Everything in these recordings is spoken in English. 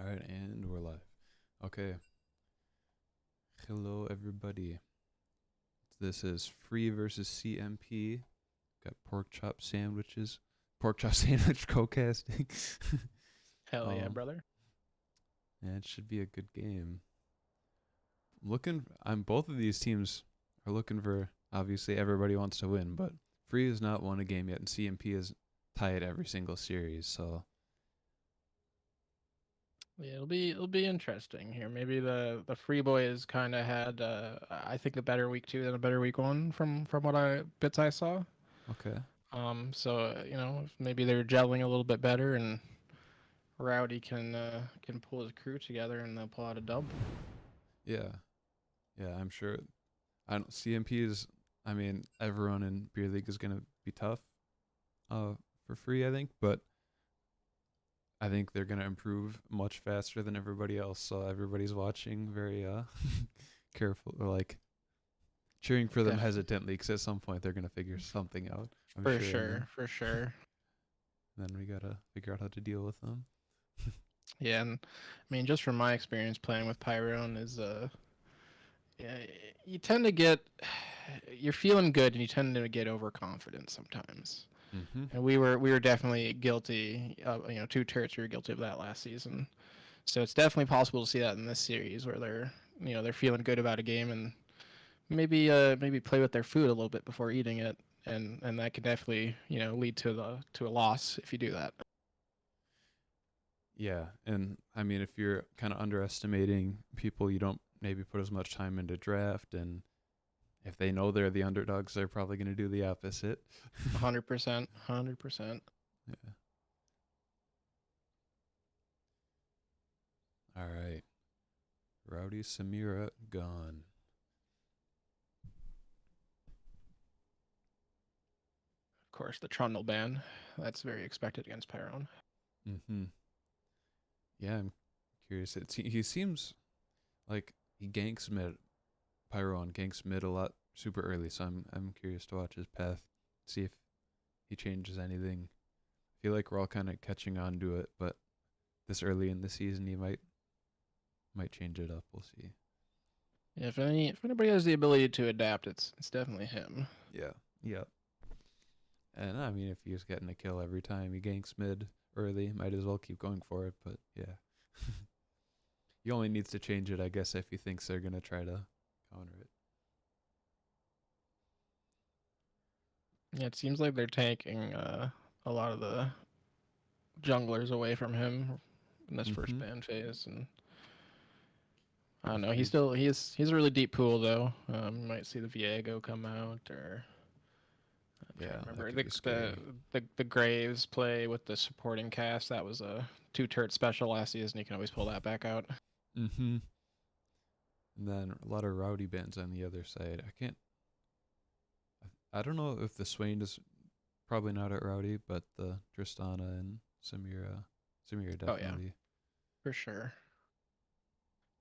All right, and we're live. Okay. Hello, everybody. This is Free versus CMP. Got pork chop sandwiches, pork chop sandwich co-casting. Hell yeah, um, brother. and it should be a good game. Looking, I'm both of these teams are looking for. Obviously, everybody wants to win, but Free has not won a game yet, and CMP is tied every single series. So Yeah, it'll be interesting here. Maybe the Free Boys kind of had I think a better week 2 than a better week 1 from what I saw. okay, So maybe they're gelling a little bit better and Rowdy can pull his crew together and they'll pull out a dub. yeah, yeah. I'm sure. I don't. CMP is. I mean, everyone in beer league is gonna be tough. For Free, I think, but I think they're gonna improve much faster than everybody else. So everybody's watching very careful, or like cheering for them Def hesitantly, because at some point they're gonna figure something out. I'm for sure, and sure, for sure. then we gotta figure out how to deal with them. Yeah, and I mean just from my experience playing with Pyron is yeah, you tend to get you're feeling good and you tend to get overconfident sometimes. Mm-hmm. And we were definitely guilty. Two turrets we were guilty of that last season. So it's definitely possible to see that in this series where they're feeling good about a game and maybe play with their food a little bit before eating it, and that can definitely lead to a loss if you do that. Yeah, and I mean, if you're kind of underestimating people, you don't maybe put as much time into draft, and if they know they're the underdogs, they're probably gonna do the opposite. 100%, 100%. Yeah. All right. Rowdy Samira gone. Of course, the Trundle ban. That's very expected against Pyron. Mm-hmm. Yeah, I'm curious. He seems like he ganks mid. Pyron ganks mid a lot super early, so I'm curious to watch his path, see if he changes anything. I feel like we're all kind of catching on to it, but this early in the season, he might change it up. We'll see. Yeah, if anybody has the ability to adapt, it's definitely him. Yeah. Yeah. And I mean, if he's getting a kill every time he ganks mid early, might as well keep going for it. But yeah, he only needs to change it, I guess, if he thinks they're gonna try to counter it. Yeah, it seems like they're taking a lot of the junglers away from him in this first Mm-hmm. ban phase, and I don't If know. we, He's a really deep pool though. You might see the Viego come out, or I'm trying yeah, to that remember could be scary. the Graves play with the supporting cast. That was a two turret special last season. You can always pull that back out. Mm-hmm. And then a lot of rowdy bands on the other side. I don't know if the Swain is probably not at rowdy, but the Tristana and Samira Oh yeah, definitely. for sure.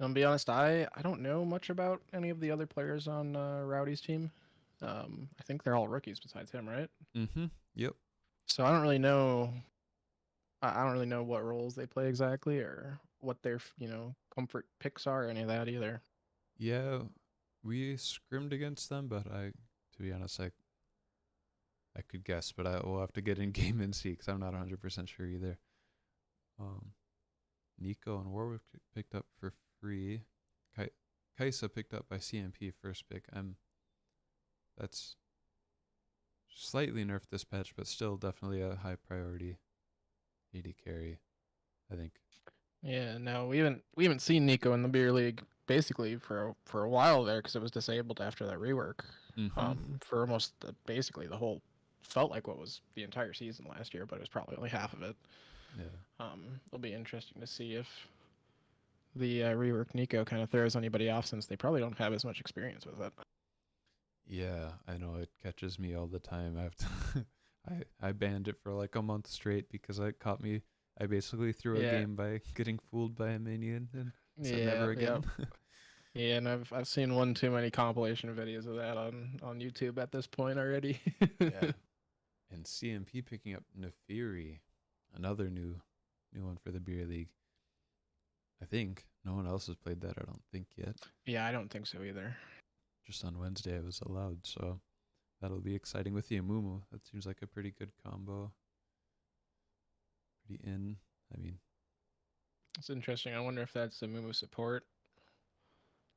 To be honest, I don't know much about any of the other players on Rowdy's team. I think they're all rookies besides him, right? Mm-hmm. Yep. So I don't really know. I don't really know what roles they play exactly or what their comfort picks are or any of that either. Yeah, we scrimmed against them, but to be honest, I could guess, but I will have to get in game and see because I'm not 100% sure either. Um, Nico and Warwick picked up for free. Kai- Kaisa picked up by CMP first pick. That's slightly nerfed this patch, but still definitely a high priority AD carry, I think. Yeah, no, we haven't seen Nico in the beer league basically for a while there because it was disabled after that rework. Mm-hmm. For almost basically the whole felt like what was the entire season last year, but it was probably only half of it. Yeah. It'll be interesting to see if the rework Nico kind of throws anybody off since they probably don't have as much experience with it. Yeah, I know it catches me all the time. I have to I banned it for like a month straight because it caught me. I basically threw a Yeah, game by getting fooled by a minion and said never yeah, yeah, again. yeah. And I've seen one too many compilation videos of that on YouTube at this point already. Yeah. And CMP picking up Nefiri, another new one for the beer league. I think no one else has played that. I don't think yet. Yeah, I don't think so either. Just on Wednesday it was allowed, so that'll be exciting with the Amumu. That seems like a pretty good combo. Pretty in. I mean, It's interesting. I wonder if that's the Mumu support.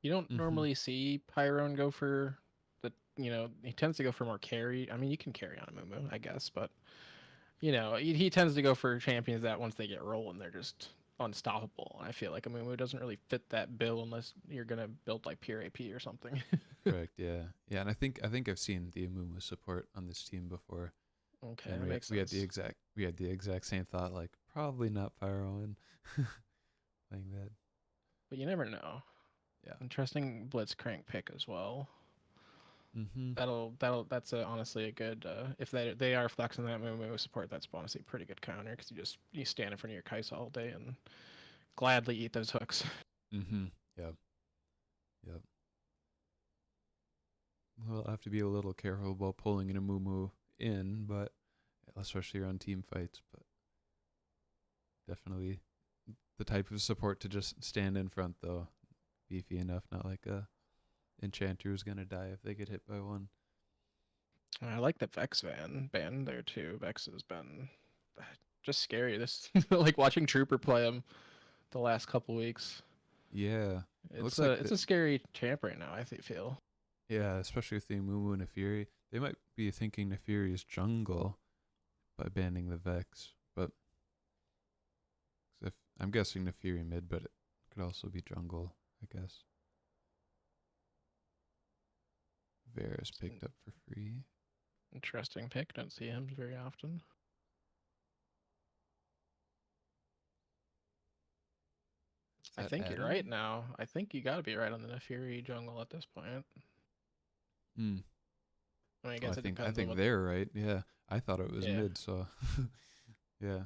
You don't mm-hmm. normally see Pyron go for the, he tends to go for more carry. I mean, you can carry on a Mumu, I guess, but he tends to go for champions that once they get rolling, they're just unstoppable. I feel like a Mumu doesn't really fit that bill unless you're gonna build like pure AP or something. Correct. Yeah. Yeah, and I think I've seen the Amumu support on this team before, Okay, and that makes we had the sense. exact same thought. Like probably not Pyro and playing that. But you never know. Yeah. Interesting Blitzcrank pick as well. Mm-hmm. That's honestly a good if they are flexing that Mumu support. That's honestly a pretty good counter because you stand in front of your Kai'Sa all day and gladly eat those hooks. Mm-hmm. Yep. Yep. We'll have to be a little careful about pulling an Amumu in, but especially around team fights. But definitely the type of support to just stand in front though. Beefy enough, not like a enchanter who's gonna die if they get hit by one. I like the Vex ban there too. Vex has been just scary. This like watching Trooper play him the last couple weeks. Yeah. It It's looks a like it's a scary champ right now. feel. yeah, especially with the Mumu and Nefiri. They might be thinking Nefiri is jungle by banning the Vex, but if I'm guessing Nefiri mid, but it could also be jungle, I guess. Varus It's an picked up for free. interesting pick. Don't see him very often. Is I that think you're right Adam? now. I think you got to be right on the Nefiri jungle at this point. Hmm. I mean, I Oh, guess it I depends on think what. they're right. Yeah, I thought it was Yeah, mid, so yeah,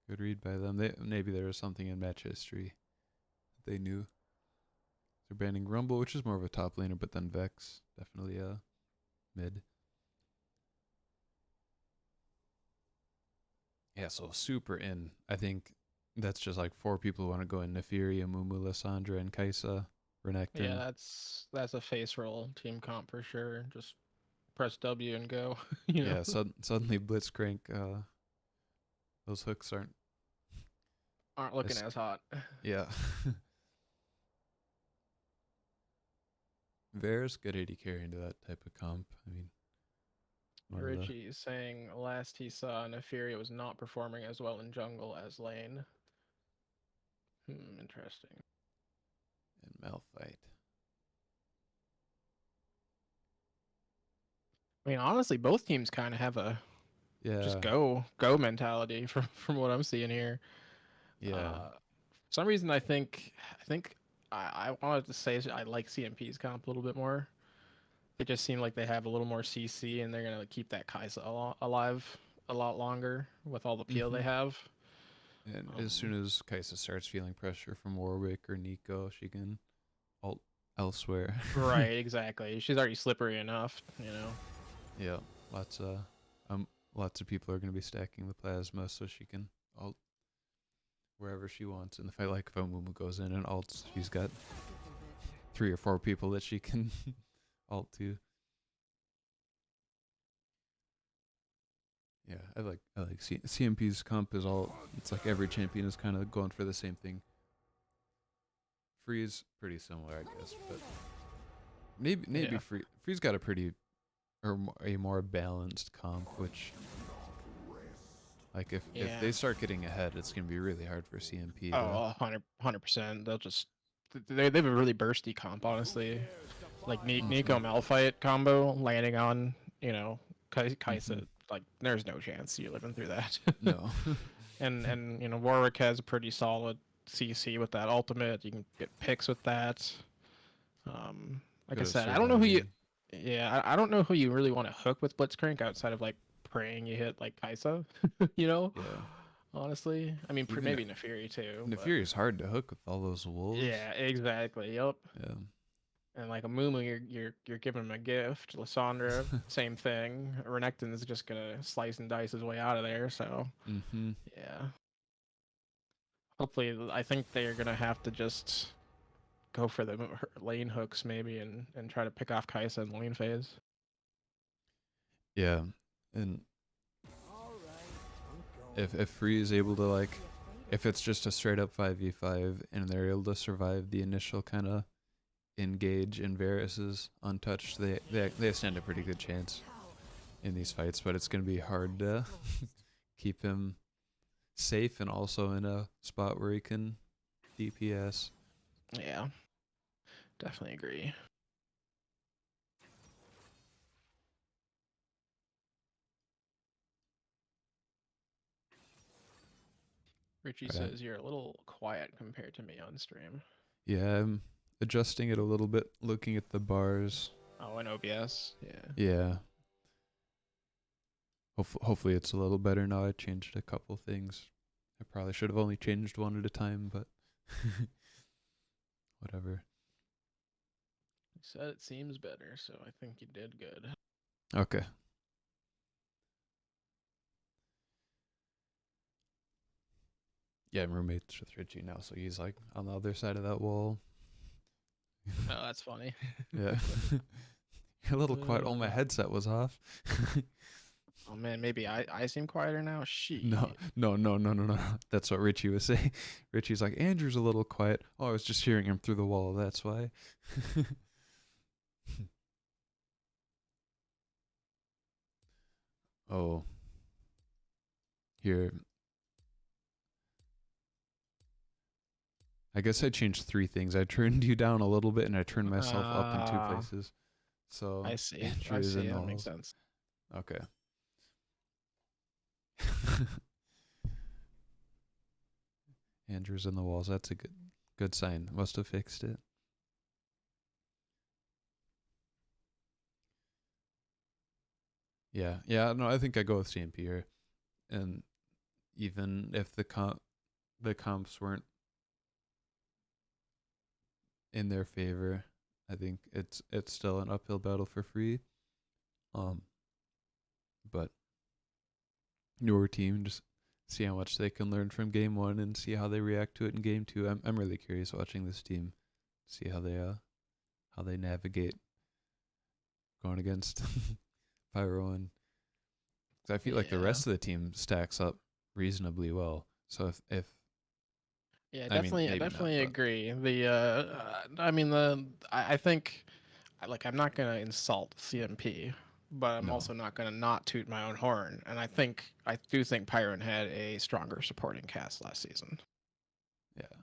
good read by them. Maybe there was something in match history that they knew. They're banning Rumble, which is more of a top laner, but then Vex definitely mid. Yeah, so super in. I think that's just like four people who want to go in: Nefiri, Amumu, Lissandra, and Kaisa, yeah, Renekton. that's a face roll team comp for sure. Just press W and go. Yeah, suddenly Blitzcrank. Those hooks aren't Aren't looking as as hot. yeah. Varus good AD carry into that type of comp. I mean, one of the Richie is saying last he saw Nefiri was not performing as well in jungle as lane. Interesting. in Malphite. I mean, honestly, both teams kind of have a just Yeah, go mentality from what I'm seeing here. yeah. For some reason, I wanted to say I like CMP's comp a little bit more. They just seem like they have a little more CC, and they're gonna keep that Kai'Sa alive a lot longer with all the peel they Mm-hmm. have. And as Um, soon as Kaisa starts feeling pressure from Warwick or Nico, she can ult elsewhere. right, exactly. She's already slippery enough. Yeah, lots of um, lots of people are going to be stacking the plasma so she can ult wherever she wants in the fight. Like if Amumu goes in and ults, she's got 3 or 4 people that she can ult to. Yeah, I like CMP's comp is all. It's like every champion is kind of going for the same thing. Freeze pretty similar, I guess, but maybe Yeah, Freeze got a pretty or a more balanced comp, which like if yeah. they start getting ahead, it's gonna be really hard for CMP to. Oh, 100%. They'll just they have a really bursty comp, honestly. Like Mm-hmm. Nico Malphite combo landing on Mm-hmm. Kaisa. Like, there's no chance you're living through that. No. and Warwick has a pretty solid CC with that ultimate. You can get picks with that. Like I Good at said, I don't know who you. surviving. Yeah, I don't know who you really want to hook with Blitzcrank outside of like praying you hit like Kaisa. you know, Yeah. honestly, I mean Even maybe Nefiri too, but Nefiri is hard to hook with all those wolves. yeah, exactly. Yep. Yeah. And like a Mumu, you're giving him a gift. Lysandra, same thing. Renekton is just gonna slice and dice his way out of there. So Mm-hmm. yeah, Hopefully, I think they're gonna have to just go for the lane hooks maybe and try to pick off Kaisa in the lane phase. Yeah, and if Free is able to like, if it's just a straight up 5v5 and they're able to survive the initial kind of engage and Varus is untouched, they stand a pretty good chance in these fights. But it's gonna be hard to keep him safe and also in a spot where he can DPS. Yeah, definitely agree. Richie Right. says you're a little quiet compared to me on stream. Yeah, I'm adjusting it a little bit, looking at the bars. Oh, in OBS. Yeah. Yeah. Hopefully it's a little better now. I changed a couple things. I probably should have only changed one at a time, but whatever. He said it seems better, so I think you did good. Okay. Yeah, I'm roommates with Richie now, so he's like on the other side of that wall. Oh, that's funny. Yeah. You're a little quiet. Oh, my headset was off. Oh man, maybe I seem quieter now. No, Shit. no. That's what Richie was saying. Richie's like, Andrew's a little quiet. Oh, I was just hearing him through the wall. That's why. Oh, here. I guess I changed three things. I turned you down a little bit and I turned myself up in two places. So I see. Andrew I is in see. the That makes walls. sense. Okay. Andrew's in the walls. That's a good sign. Must have fixed it. Yeah. Yeah, no, I think I go with CMP here. And even if the comps weren't in their favor, I think it's still an uphill battle for Free. Um but newer team, just see how much they can learn from game one and see how they react to it in game two. I'm really curious watching this team, see how they navigate going against Pyro, and cause I feel like the Yeah. rest of the team stacks up reasonably well. So if Yeah, I mean definitely. I maybe not, definitely but agree. I mean, I think, like, I'm not gonna insult CMP, but I'm no, also not gonna not toot my own horn. And I do think Pyron had a stronger supporting cast last season. yeah,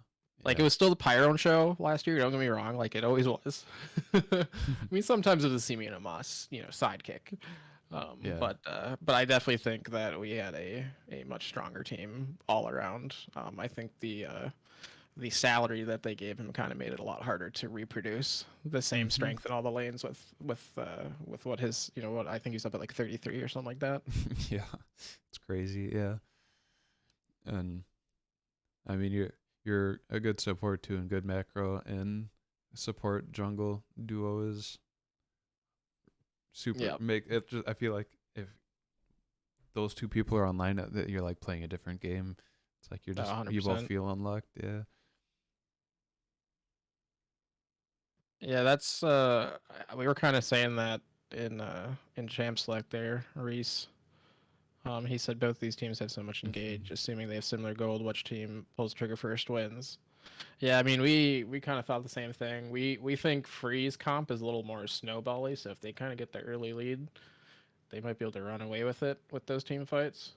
Like, yeah, it was still the Pyron show last year. Don't get me wrong. Like, it always was. I mean, sometimes it was Simi and Amos, sidekick. yeah, But I definitely think that we had a much stronger team all around. I think the salary that they gave him kind of made it a lot harder to reproduce the same mm-hmm. strength in all the lanes with what his what I think he's up at like 33 or something like that. Yeah, it's crazy, yeah, and I mean you're a good support too, and good macro and support jungle duo is super Yeah, make it just, I feel like if those two people are online that you're like playing a different game. It's like you both 100%. feel unlocked, yeah. Yeah, that's we were kind of saying that in Champ Select there, Reese. He said both these teams have so much engage, assuming they have similar gold. Which team pulls trigger first wins? Yeah, I mean we kind of thought the same thing. We think Freeze comp is a little more snowbally, so if they kind of get the early lead, they might be able to run away with it with those team fights.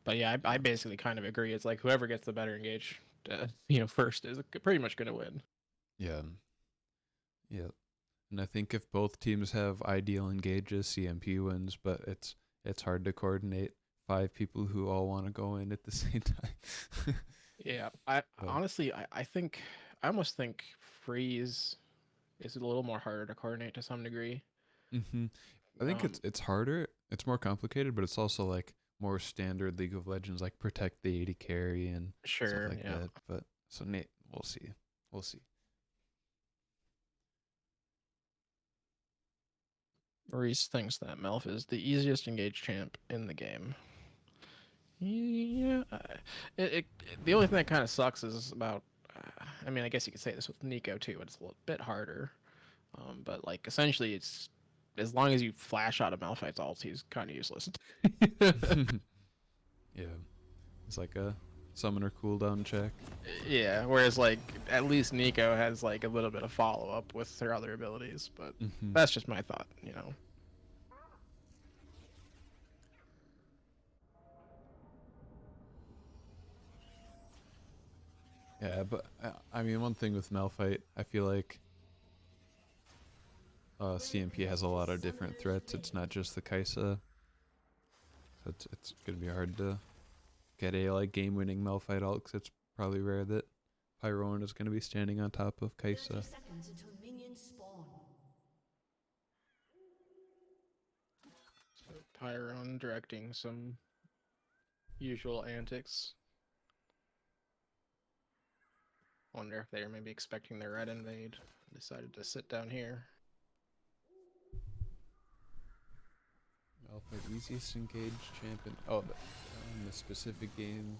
But yeah, I Yeah, basically kind of agree. It's like whoever gets the better engage, first is pretty much gonna win. yeah, yeah. And I think if both teams have ideal engages, CMP wins, but it's hard to coordinate five people who all want to go in at the same time. Yeah, I But honestly I think I almost think Freeze is a little more harder to coordinate to some degree. hmm I think Um, it's harder. It's more complicated, but it's also like more standard League of Legends, like protect the 80 carry and stuff sure, like yeah. that. But so Nate, we'll see. We'll see. Reese thinks that Melf is the easiest engaged champ in the game. Yeah, the only thing that kind of sucks is about. I mean, I guess you could say this with Nico too, but it's a little bit harder. But like essentially, it's as long as you flash out of Malphite's ult, he's kind of useless. Yeah, it's like a summoner cooldown check. Yeah, whereas like at least Nico has like a little bit of follow up with her other abilities, but Hmm. that's just my thought, you know. Yeah, but I mean, one thing with Malphite, I feel like CMP has a lot of different threats. It's not just the Kaisa, so it's gonna be hard to get a like game-winning Malphite ult, 'cause it's probably rare that Pyroan is gonna be standing on top of 30 Kaisa. seconds until minions spawn. So Pyron directing some usual antics. Wonder if they were maybe expecting their red invade. Decided to sit down here. Malphite easiest engaged champion. Oh, in the specific game,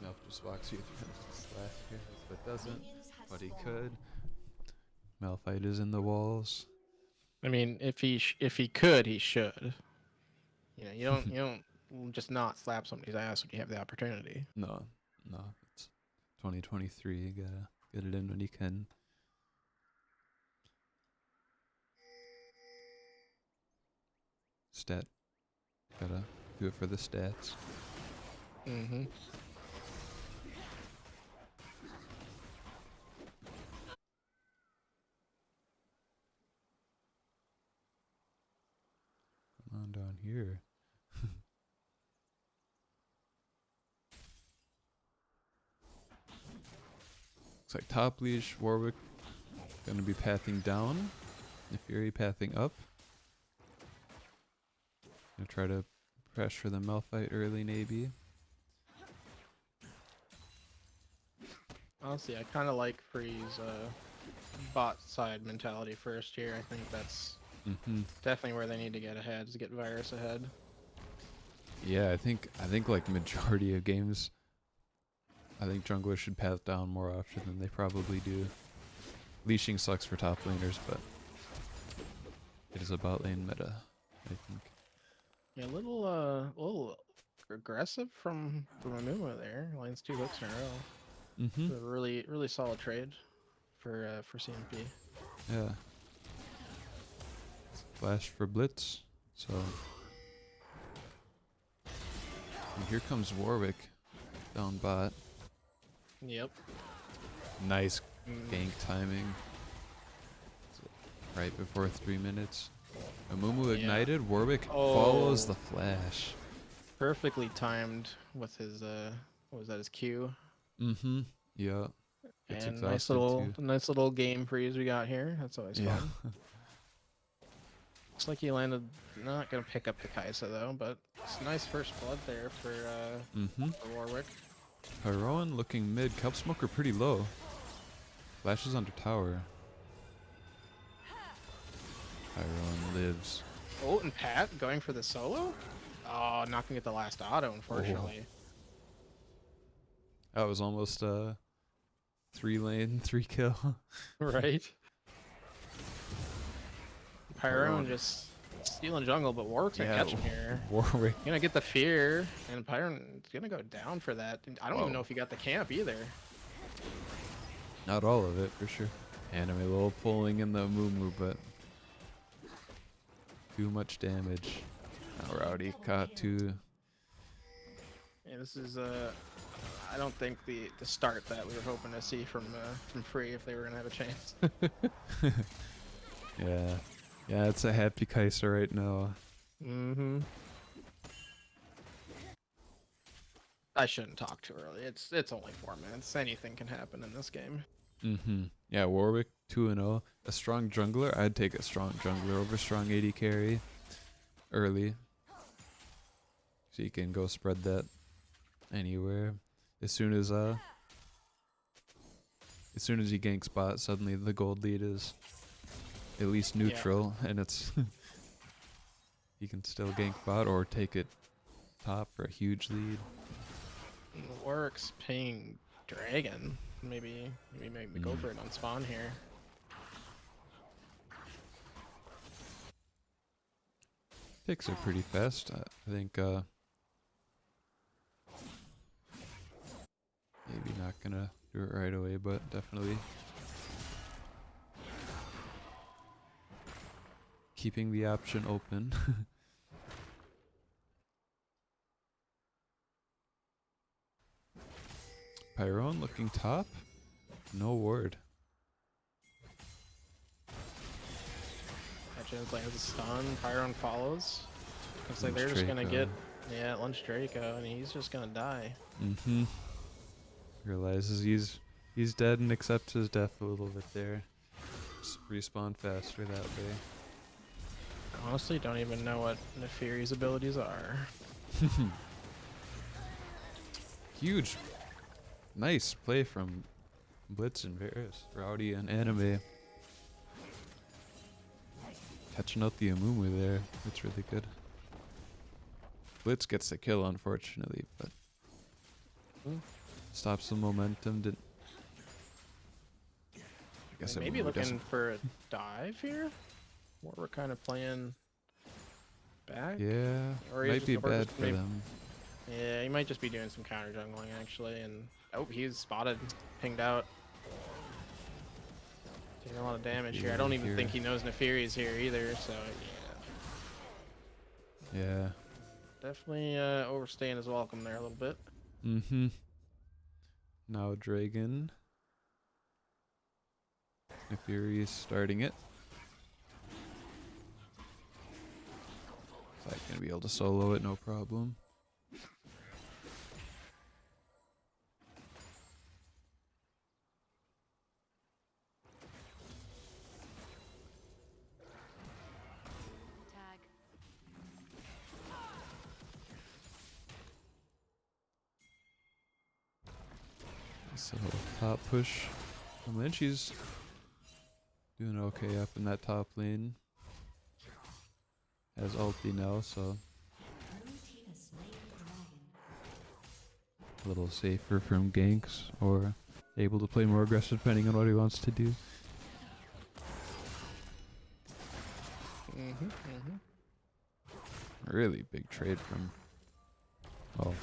Malphite just walks you through the slash here, but doesn't. Minions has But he spawned. could. Malphite is in the walls. I mean, if he could, he should. You know, you don't just not slap somebody's ass when you have the opportunity. No, no, it's 2023. You gotta get it in when you can. Stat, gotta do it for the stats. Mm-hmm. Come on down here. Looks like top leash Warwick gonna be pathing down. The Fury pathing up. Gonna try to pressure the Malphite early, maybe. Honestly, I kind of like Free's bot side mentality first here. I think that's Mm-hmm. definitely where they need to get ahead, is to get Virus ahead. Yeah, I think like majority of games, I think junglers should path down more often than they probably do. Leashing sucks for top laners, but it is a bot lane meta, I think. Yeah, a little aggressive from Amuma there. Lands 2 hooks in a row. Mm-hmm. A really solid trade for CMP. Yeah. Flash for Blitz. So. And here comes Warwick down bot. Yep. Nice Mm, gank timing. Right before 3 minutes. Amumu Yeah. ignited. Warwick Oh. follows the flash. Perfectly timed with his what was that, his Q? Mm-hmm. Yeah. Gets And exhausted too. nice little game freeze we got here. That's always Yeah. fun. Looks like he landed. Not gonna pick up the Kaisa though, but it's a nice first blood there Mm-hmm. for Warwick. Pyroan looking mid. Kelp Smoker pretty low. Flashes under tower. Pyroan lives. Oh, and Pat going for the solo. Oh, not gonna get the last auto, unfortunately. That was almost a 3 lane, 3 kill. Right. Pyron just stealing jungle, but Warwick's gonna catch him here. Warwick. Gonna get the fear, and Pyron's gonna go down for that. And I don't even Whoa. know if he got the camp either. Not all of it, for sure. Anime a little pulling in the Mumu, but too much damage. Now Rowdy caught two. Yeah, this is I don't think the start that we were hoping to see from Free if they were gonna have a chance. Yeah. Yeah, it's a happy Kaisa right now. Mm-hmm. I shouldn't talk too early. It's only 4 minutes. Anything can happen in this game. Mm-hmm. Yeah, Warwick 2-0. A strong jungler. I'd take a strong jungler over strong AD carry early. So you can go spread that anywhere. As soon as he ganks bot, suddenly the gold lead is at least neutral, and it's he can still gank bot or take it top for a huge lead. Works ping dragon. Maybe go for it on spawn here. Picks are pretty fast. I think maybe not gonna do it right away, but definitely keeping the option open. Pyron looking top. No ward. Legends lands a stun. Pyron follows. Looks like Lunch they're just gonna Draco. get Lunch Draco, and he's just gonna die. Mm-hmm. Realizes he's dead and accepts his death a little bit there. Respawn faster that way. Honestly, don't even know what Neferi's abilities are. Huge, nice play from Blitz and Varus, Rowdy and Anime. Catching out the Amumu there. That's really good. Blitz gets the kill, unfortunately, but stops the momentum. Didn't. I guess Maybe Amumu looking doesn't. for a dive here. What we're kind of playing back. Yeah, Or he's might just- be or bad just for maybe- them. Yeah, he might just be doing some counter jungling actually, and oh, he's spotted, pinged out. Taking a lot of damage here. I don't even Here. think he knows Neferi's here either, so yeah. Yeah. Definitely overstaying his welcome there a little bit. Mm-hmm. Now Dragon. Neferi is starting it. So I'm gonna be able to solo it, no problem. Tag. So top push. And then she's doing okay up in that top lane. Has ulti now, so Blue team has slain the dragon. a little safer from ganks, or able to play more aggressive depending on what he wants to do. Really big trade from. Oh.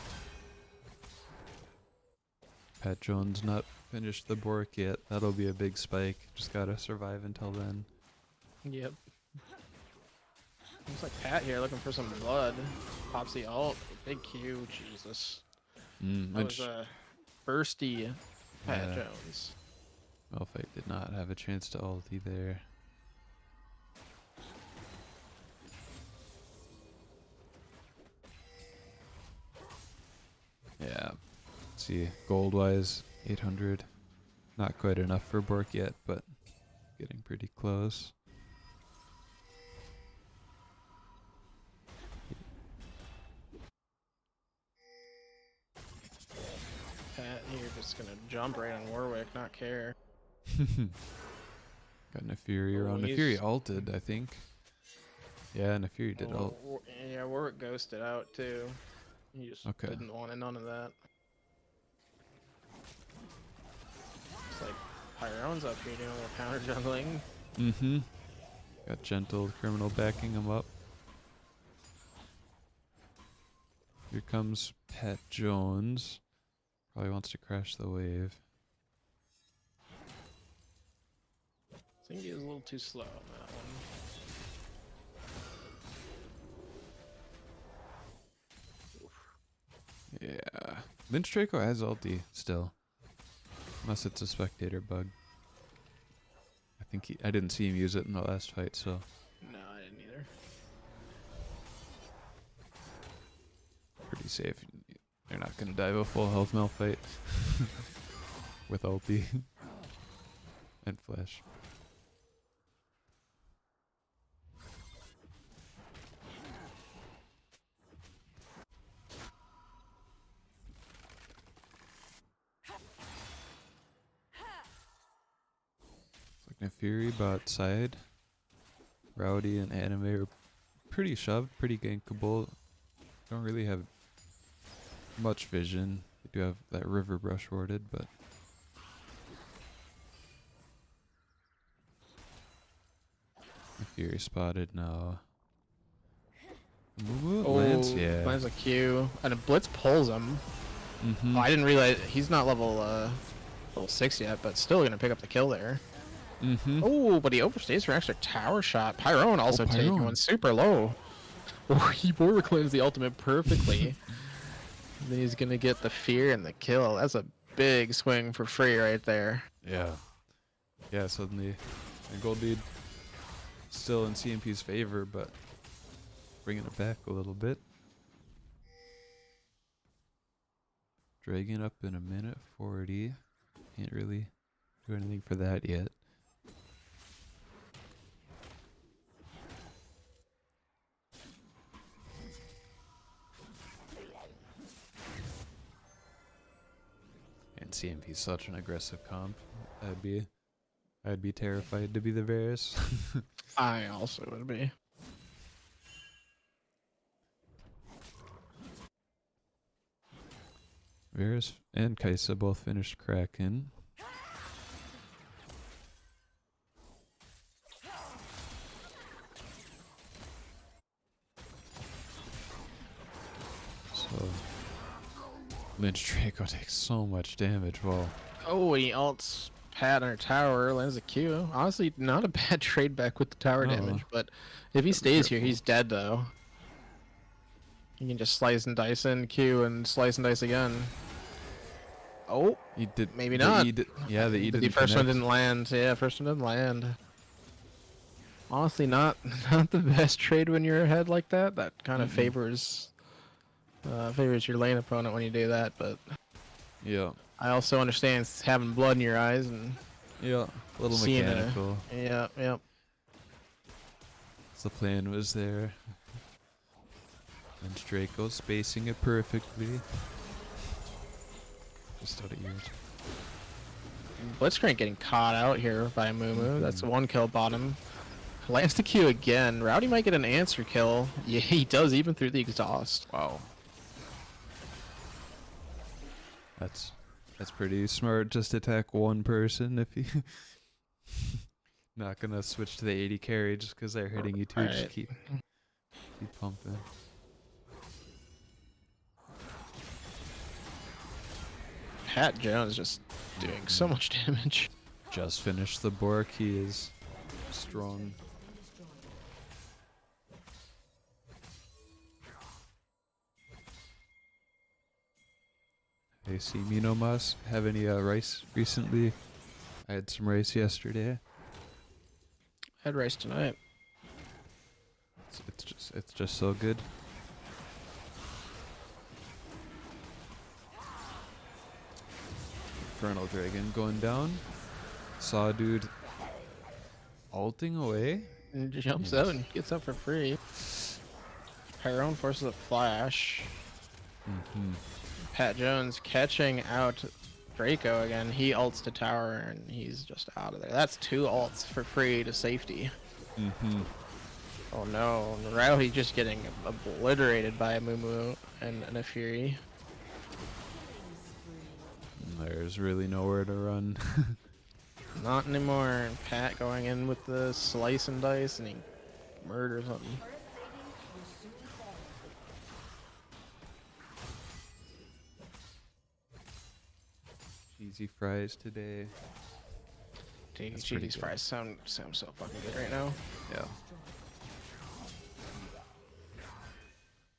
Pat Jones not finished the Bork yet. That'll be a big spike. Just gotta survive until then. Yep. Looks like Pat here looking for some blood. Pops the ult. Big Q. Jesus. That was a bursty Pat Yeah. Jones. Malphite did not have a chance to ulti there. Yeah. Let's see, gold wise, 800. Not quite enough for Bork yet, but getting pretty close. Pat here just gonna jump right on Warwick, not care. Got Neferi Oh, around. he's- Neferi ulted, I think. Yeah, Neferi did ult. Yeah, Warwick ghosted out too. He just Okay. didn't want none of that. It's like Pyron's up here doing a little counter juggling. Mm-hmm. Got Gentle Criminal backing him up. Here comes Pat Jones. Probably wants to crash the wave. I think he was a little too slow on that one. Yeah. Lynch Draco has ulti still. Unless it's a spectator bug. I didn't see him use it in the last fight, so No, I didn't either. pretty safe. They're not gonna dive a full health Malphite with ulti and flash. It's like Neferi bot side. Rowdy and Anime are pretty shoved, pretty gankable. Don't really have much vision. They do have that river brush warded, but Fury spotted now. Lance, yeah. Lands a Q, and a Blitz pulls him. Mm-hmm. Oh, I didn't realize he's not level 6 yet, but still gonna pick up the kill there. Mm-hmm. Oh, but he overstays for an extra tower shot. Pyron also taking Pyron. one super low. Oh, he Warwick lands the ultimate perfectly. Then he's gonna get the fear and the kill. That's a big swing for free right there. Yeah. Yeah, suddenly the gold lead still in CMP's favor, but bringing it back a little bit. Dragon up in a minute 40. Can't really do anything for that yet. And CMP's such an aggressive comp. I'd be terrified to be the Varus. I also would be. Varus and Kaisa both finished Kraken. So Lynch Draco takes so much damage. Well, Oh, he ults Pat on her tower, lands a Q. Honestly, not a bad trade back with the tower No. damage, but if he stays here, he's dead though. You can just slice and dice in Q and slice and dice again. Oh, he did. Maybe the not. E did, yeah, the E the didn't first one connect. didn't land. Yeah, first one didn't land. Honestly, not the best trade when you're ahead like that. That kind of favors your lane opponent when you do that. But Yeah, I also understand having blood in your eyes and yeah, a little seeing mechanical. Yeah. The plan was there. And Draco spacing it perfectly. Just out of ears. Blitzcrank getting caught out here by Mumu. That's one kill bottom. Lands the Q again. Rowdy might get an answer kill. Yeah, he does even through the exhaust. Wow. That's pretty smart. Just attack one person if you not gonna switch to the 80 carry just because they're hitting you too. Just Right. keep pumping. Pat Jones just doing so much damage. Just finished the Bork. He is strong. Hey, see Minomas have any rice recently? I had some rice yesterday. Head race tonight. It's just so good. Infernal Dragon going down. Saw dude ulting away. And jumps out and gets up for free. Pyron forces a flash. Mm-hmm. Pat Jones catching out Draco again. He ults to tower and he's just out of there. That's 2 ults for free to safety. Mm-hmm. Oh no, Rowdy just getting obliterated by a Mumu and a Fury. There's really nowhere to run. Not anymore. Pat going in with the slice and dice and he murders him. Cheesy fries today. Dude, That's pretty these good. fries sound so fucking good right now. Yeah.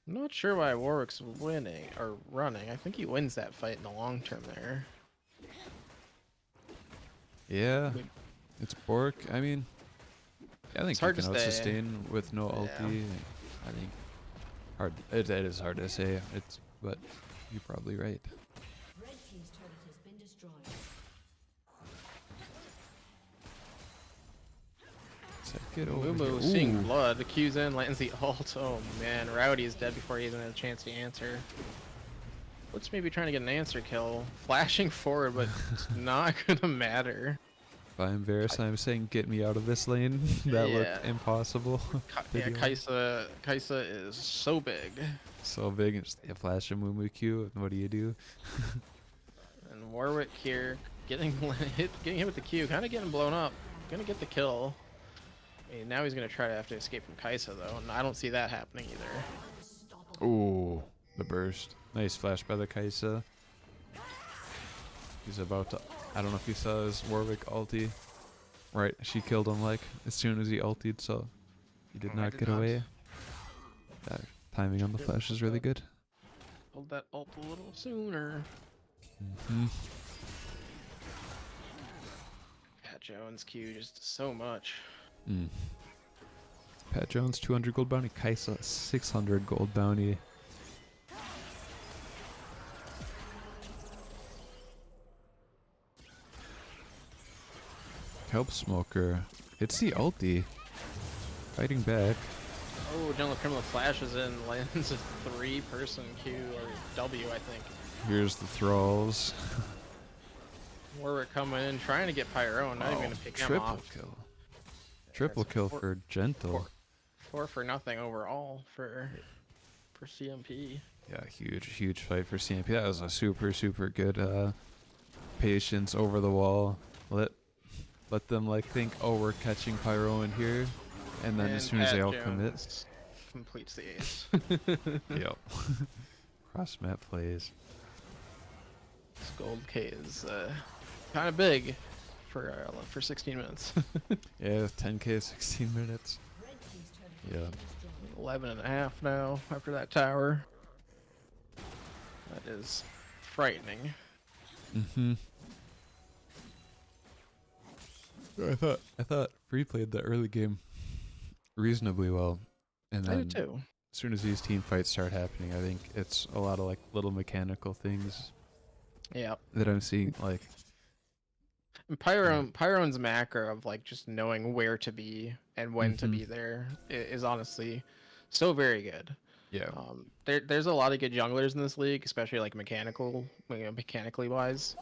I'm not sure why Warwick's winning or running. I think he wins that fight in the long term there. Yeah. It's Bork. I mean, I think It's hard you to can say. sustain with no ulti. I think hard. It is hard to say. But you're probably right. Red team's turret has been destroyed. So get over Mumu here. seeing Ooh. blood. The Q's in, lands the ult. Oh man, Rowdy is dead before he even had a chance to answer. Let's maybe trying to get an answer kill. Flashing forward, but it's not gonna matter. If I'm Varus, I'm saying get me out of this lane. That Yeah. looked impossible. Yeah, Video. Kaisa is so big. So big, and just a flash a Moo Q. And what do you do? And Warwick here getting hit with the Q, kind of getting blown up. Gonna get the kill. I mean, now he's gonna try to have to escape from Kaisa though, and I don't see that happening either. Ooh, the burst. Nice flash by the Kaisa. He's about to. I don't know if you saw his Warwick ulti. Right, she killed him like as soon as he ultied, so he did not get away. That timing on the flash is really good. Hold that ult a little sooner. Mm-hmm. Pat Jones Q just so much. Mm. Pat Jones 200 gold bounty, Kaisa 600 gold bounty. Kelp Smoker hits the ulti. Fighting back. Oh, Jungle Criminal flashes in, lands a 3-person Q or W, I think. Here's the thralls. Warwick coming in, trying to get Pyro, not even gonna pick him triple off. kill. Triple kill for Gentle. 4 for nothing overall for CMP. Yeah, huge fight for CMP. That was a super good patience over the wall. Let them like think, oh, we're catching Pyro in here, and then as soon as they all commit, completes the ace. yep. Cross map plays. This gold K is kind of big for 16 minutes. Yeah, 10k 16 minutes. Yeah. 11 and a half now after that tower. That is frightening. Mm-hmm. I thought Free played the early game reasonably well, and I do then too. as soon as these team fights start happening, I think it's a lot of like little mechanical things Yeah. that I'm seeing. Like And Pyron's macro of like just knowing where to be and when to be there is honestly so very good. yeah, There's a lot of good junglers in this league, especially like mechanically wise.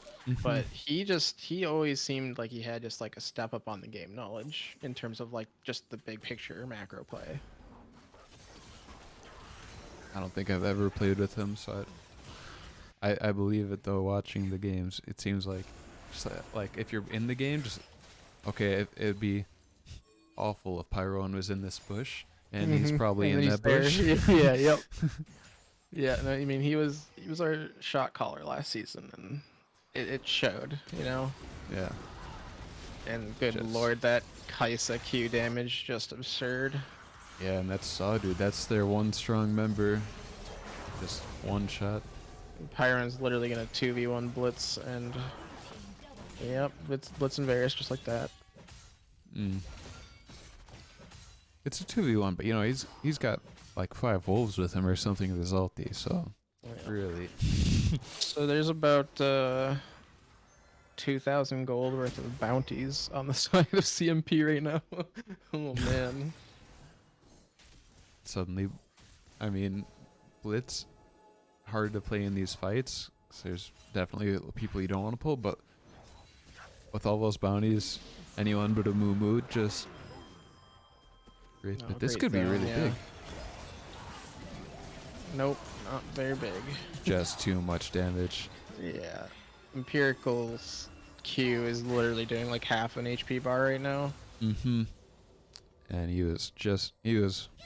But he always seemed like he had just like a step up on the game knowledge in terms of like just the big picture macro play. I don't think I've ever played with him, so I believe it though. Watching the games, it seems like just like if you're in the game, just okay, it'd be awful if Pyron was in this bush. And he's probably And in then that he's bush. there. Yeah, yep. Yeah, no, I mean he was our shot caller last season, and it showed, you know. Yeah. And good Just- lord, that Kaisa Q damage just absurd. Yeah, and that's Saw, dude. That's their one strong member. Just one shot. Pyron's literally gonna 2v1 Blitz, and yep, Blitz and Varus just like that. Mm. It's a 2v1, but you know, he's got like 5 wolves with him or something with his ulti, so Yeah. really. So there's about 2,000 gold worth of bounties on the side of CMP right now. Oh man. Suddenly, I mean, Blitz, hard to play in these fights. 'Cause there's definitely people you don't want to pull, but with all those bounties, anyone but a Moo just. Great. Oh, But this great could be zone, really yeah. big. Nope, not very big. Just too much damage. Yeah. Empirical's Q is literally doing like half an HP bar right now. Mm-hmm. And he was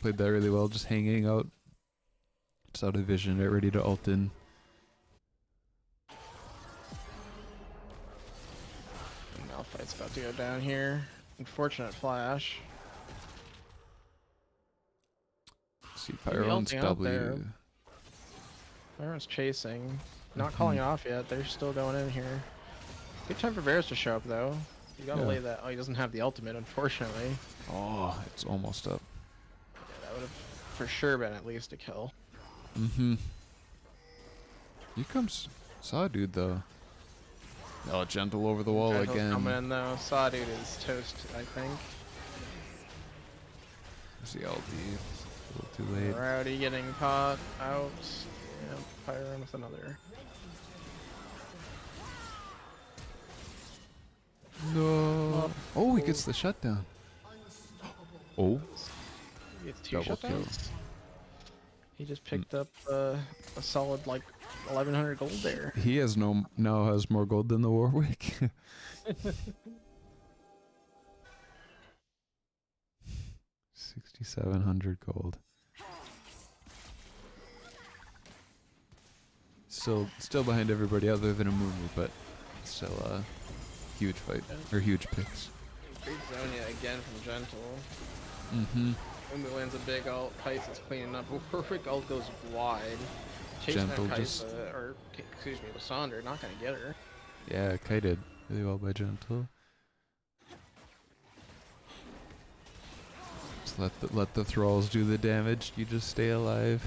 played that really well, just hanging out. Just out of vision, ready to ult in. Malphite's about to go down here. Unfortunate flash. See Maybe Pyron's ulting out there. W. Everyone's chasing. Not calling off yet. They're still going in here. Good time for Varus to show up though. You gotta Yeah. lay that. Oh, he doesn't have the ultimate, unfortunately. Oh, it's almost up. Yeah, that would have for sure been at least a kill. Mm-hmm. Here comes Saw dude though. Oh, Gentle over the wall Gentle's again. coming in though. Saw dude is toast, I think. There's the LD. A little too late. Rowdy getting caught out. Yeah, Pyron with another. No. gets the shutdown. Oh, He gets 2 double kill. shutdowns. He just picked up a solid like 1,100 gold there. He has now has more gold than the Warwick. 6,700 gold. Still behind everybody other than Amumu, but still huge fight or huge picks. Great Zonia again from Gentle. Mm-hmm. Umu lands a big ult. Kai's is cleaning up. Perfect ult goes wide. Chasing Gentle that just- Kaisa, or excuse me, Lysandre, not gonna get her. Yeah, Kai did really well by Gentle. Just let the thralls do the damage. You just stay alive.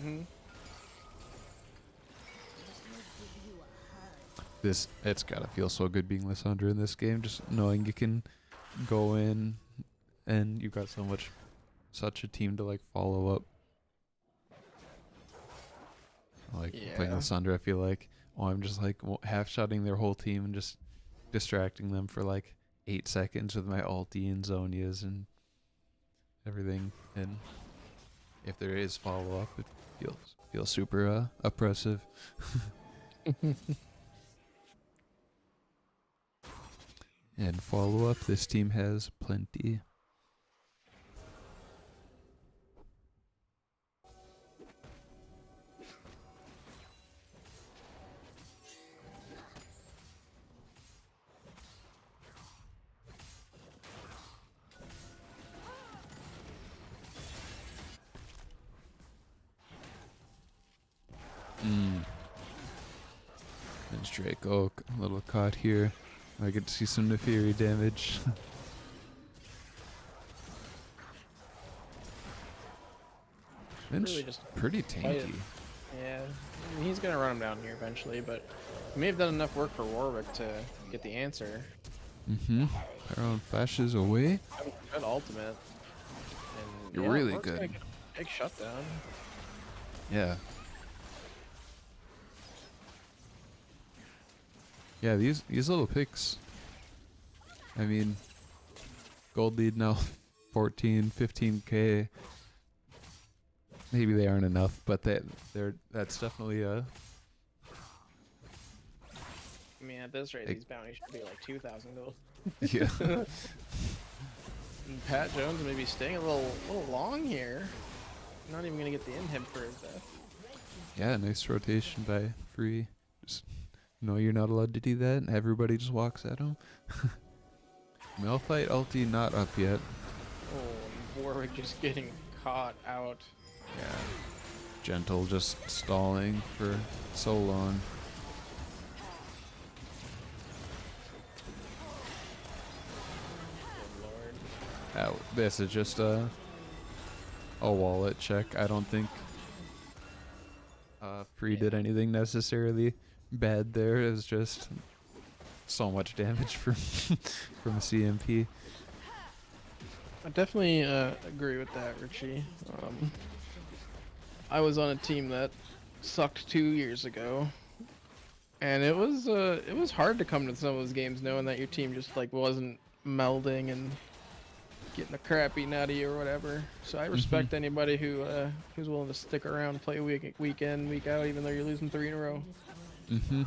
Mm-hmm. It's gotta feel so good being Lysandre in this game, just knowing you can go in and you've got such a team to like follow up. Like playing Yeah. Lysandre, I feel like I'm just like half shotting their whole team and just distracting them for like 8 seconds with my ulti and Zonias and everything. And if there is follow up, it feels super oppressive. And follow up, this team has plenty. There's Draco, a little caught here. I get to see some Neferi damage. Finch, Really just pretty fight it. tanky. Yeah, I mean, he's gonna run him down here eventually, but he may have done enough work for Warwick to get the answer. Mm-hmm. Pyron flashes away. Good ultimate. And You're yeah, really Warwick's good. gonna get a big shutdown. Yeah. Yeah, these little picks. I mean, gold lead now 14, 15k. Maybe they aren't enough, but that's definitely I mean, at this rate, Like- these bounties should be like 2,000 gold. yeah. And Pat Jones may be staying a little long here. Not even gonna get the inhib for his death. Yeah, nice rotation by Free. Just know you're not allowed to do that, and everybody just walks at him. Malphite ulti not up yet. Oh, and Warwick just getting caught out. Yeah. Gentle just stalling for so long. Good lord. This is just a wallet check. I don't think Free did anything necessarily bad there. It was just so much damage from from CMP. I definitely agree with that, Richie. I was on a team that sucked 2 years ago, and it was hard to come to some of those games knowing that your team just like wasn't melding and getting the crap eaten out of you or whatever. So I respect anybody who's willing to stick around, play week in, week out, even though you're losing 3 in a row. Mm-hmm.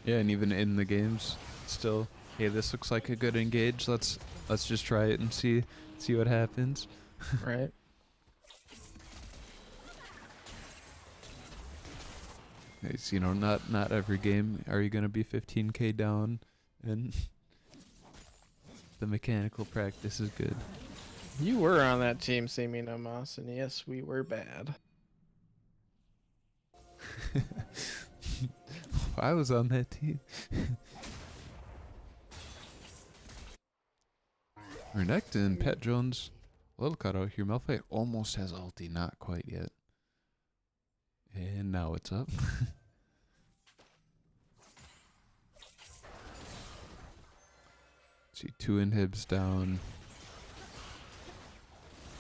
Yeah, and even in the games, still, hey, this looks like a good engage. Let's just try it and see what happens. Right. It's, not every game are you gonna be 15k down, and the mechanical practice is good. You were on that team, Sami Namas, and yes, we were bad. I was on that team. Renekton and Pat Jones, a little cut out here. Malphite almost has ulti, not quite yet. And now it's up. See, 2 inhibs down.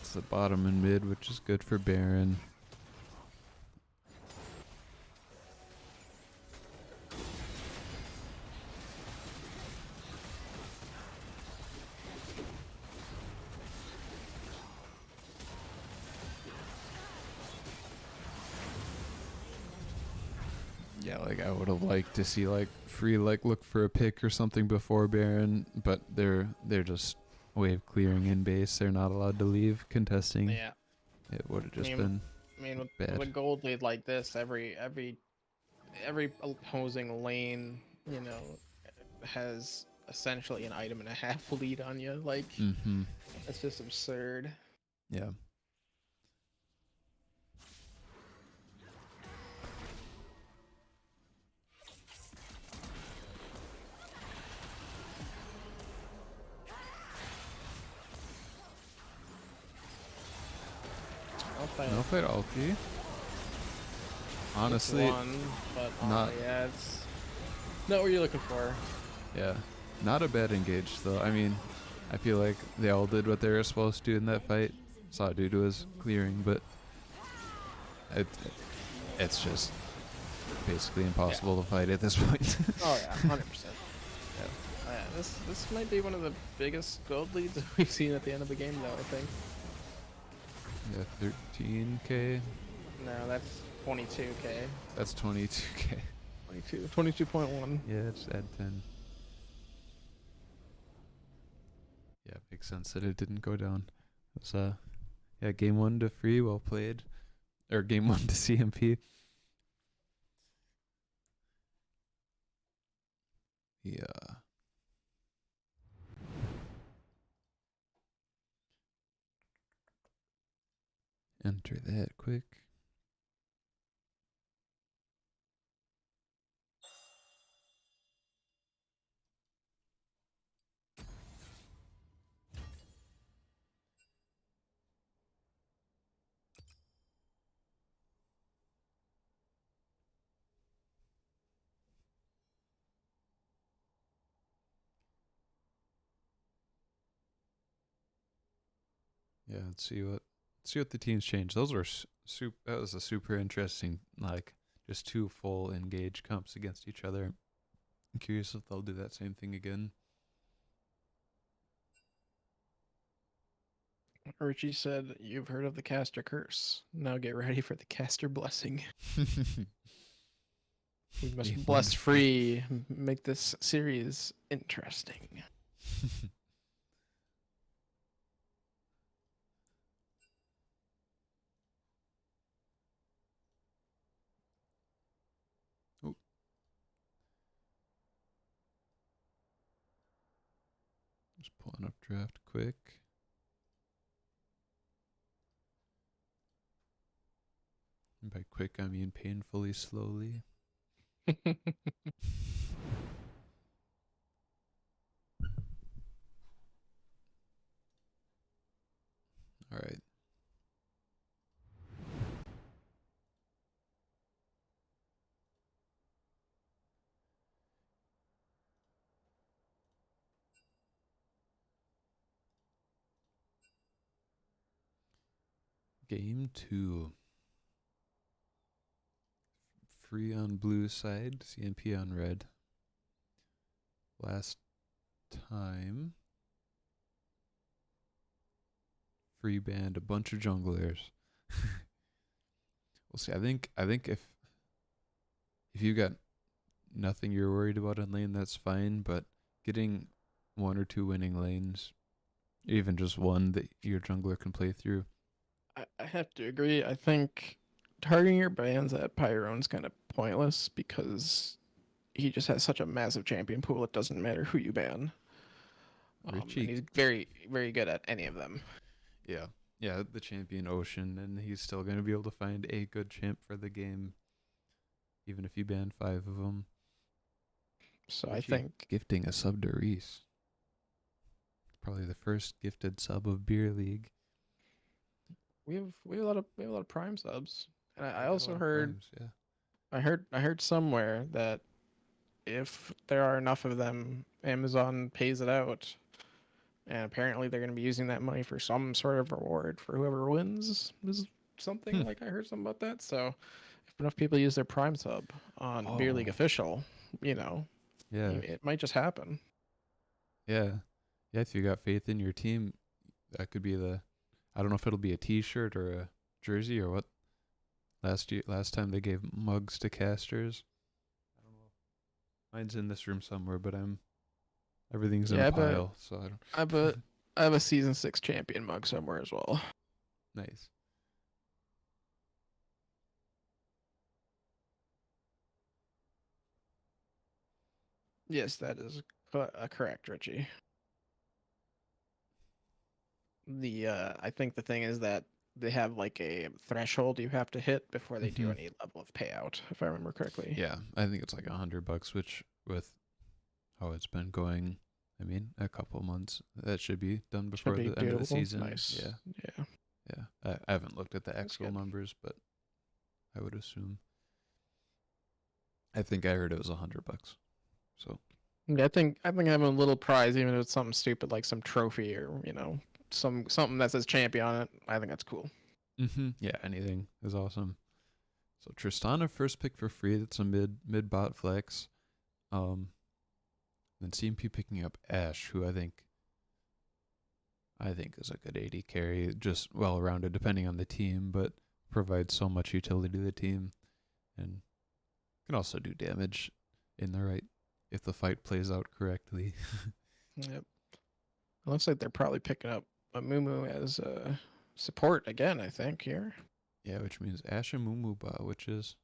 It's the bottom and mid, which is good for Baron. Yeah, like I would have liked to see like Free like look for a pick or something before Baron, but they're just wave clearing in base. They're not allowed to leave contesting. Yeah. It would have I just mean, been with bad. a gold lead like this, every opposing lane, has essentially an item and a half lead on you. Like, Mm-hmm. that's just absurd. Yeah. I'll fight No fight ulti. Honestly, one, but not yeah, it's not what you're looking for. yeah. Not a bad engage though. I mean, I feel like they all did what they were supposed to in that fight. Saw dude was clearing, but it it's just basically impossible to fight at this point. Oh yeah, 100%. Yeah, this might be one of the biggest gold leads we've seen at the end of the game, though. I think. Yeah, 13k. No, that's 22k. That's 22k. 22.1. Yeah, just add 10. Yeah, makes sense that it didn't go down. It was yeah, game 1 to Free, well played. Or game 1 to CMP. Yeah. Enter that quick. Yeah, let's see what the teams change. Those were that was a super interesting, like just two full engage comps against each other. I'm curious if they'll do that same thing again. Richie said, "You've heard of the caster curse. Now get ready for the caster blessing. We must Game bless 1. free. Make this series interesting." Oh. Just pulling up draft quick. And by quick, I mean painfully slowly. All right. Game 2. Free on blue side, CMP on red. Last time, Free banned a bunch of junglers. We'll see. I think if you got nothing you're worried about in lane, that's fine. But getting one or two winning lanes, even just one that your jungler can play through. I have to agree. I think targeting your bans at Pyrone's kind of pointless because he just has such a massive champion pool. It doesn't matter who you ban. And Richie, he's very, very good at any of them. yeah, yeah, the champion Ocean, and he's still gonna be able to find a good champ for the game, even if you ban 5 of them. So I Richie think gifting a sub to Reese. Probably the first gifted sub of Beer League. we have a lot of prime subs. And I We got a also lot of heard primes, yeah. I heard somewhere that if there are enough of them, Amazon pays it out. And apparently they're going to be using that money for some sort of reward for whoever wins. This is something like I heard something about that. So if enough people use their Prime sub on Beer League Oh, official, yeah, it might just happen. yeah, yeah. If you got faith in your team, that could be the. I don't know if it'll be a T-shirt or a jersey or what. Last time they gave mugs to casters. Mine's in this room somewhere, but everything's in a Yeah, but pile, so I don't. I bet I have a season 6 champion mug somewhere as well. Nice. Yes, that is correct, Richie. I think the thing is that they have like a threshold you have to hit before they do Mhm. any level of payout, if I remember correctly. Yeah, I think it's like $100, which with how it's been going, I mean, a couple months that should be done Should before be the end of the doable. season. Nice. Yeah, Yeah, yeah. I haven't looked at the that's actual good. numbers, but I would assume. I think I heard it was $100. So. Yeah, I think having a little prize, even if it's something stupid like some trophy or something that says champion on it, I think that's cool. Yeah, anything is awesome. So Tristana first pick for free. That's a mid bot flex. Then CMP picking up Ash, who I think is a good AD carry, just well rounded depending on the team, but provides so much utility to the team and can also do damage in the right if the fight plays out correctly. Yep. It looks like they're probably picking up a Mumu as support again, I think, here. Yeah, which means Ash and Mumuba, which is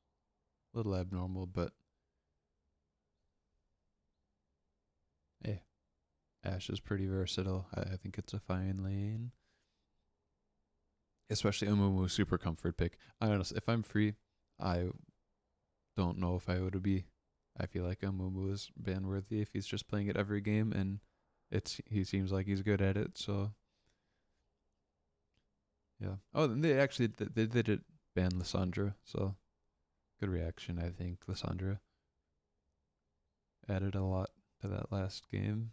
a little abnormal, but hey, Ash is pretty versatile. I think it's a fine lane. Especially a Mumu super comfort pick. I honestly, if I'm free, I don't know if I would be. I feel like Amumu is ban worthy if he's just playing it every game, and he seems like he's good at it. So yeah. Oh, and they did ban Lissandra, so good reaction. I think Lissandra added a lot to that last game.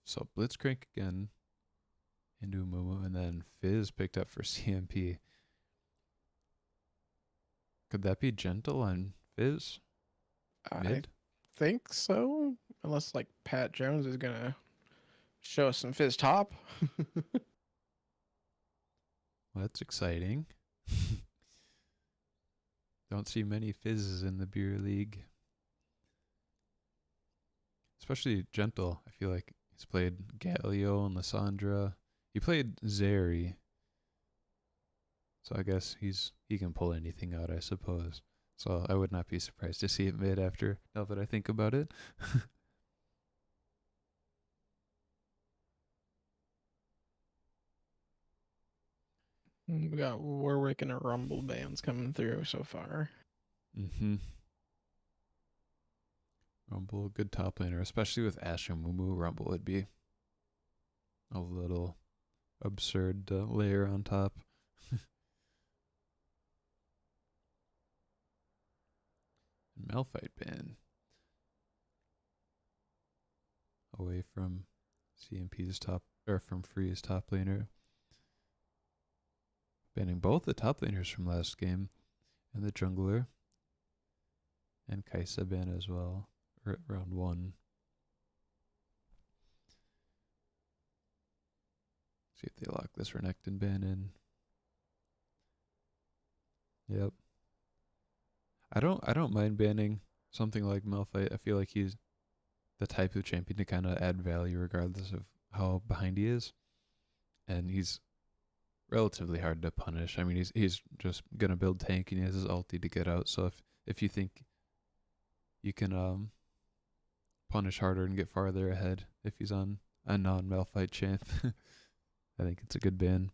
So Blitzcrank again into Amumu, and then Fizz picked up for CMP. Could that be gentle on Fizz I mid? think so, unless like Pat Jones is gonna show us some fizz top. Well, that's exciting. Don't see many Fizzes in the beer league. Especially Gentle. I feel like he's played Galio and Lissandra. He played Zeri. So I guess he can pull anything out, I suppose. So I would not be surprised to see it mid after, now that I think about it. We got Warwick and a Rumble bands coming through so far. Mm-hmm. Rumble, good top laner, especially with Ash and Mumu. Rumble would be a little absurd layer on top. Malphite ban away from CMP's top, or from Free's top laner. Banning both the top laners from last game and the jungler. And Kaisa ban as well. Round 1. See if they lock this Renekton ban in. Yep. I don't mind banning something like Malphite. I feel like he's the type of champion to kind of add value regardless of how behind he is. And he's relatively hard to punish. I mean, he's just gonna build tank and he has his ulti to get out. So if you think you can punish harder and get farther ahead if he's on a non-Malphite champ, I think it's a good ban.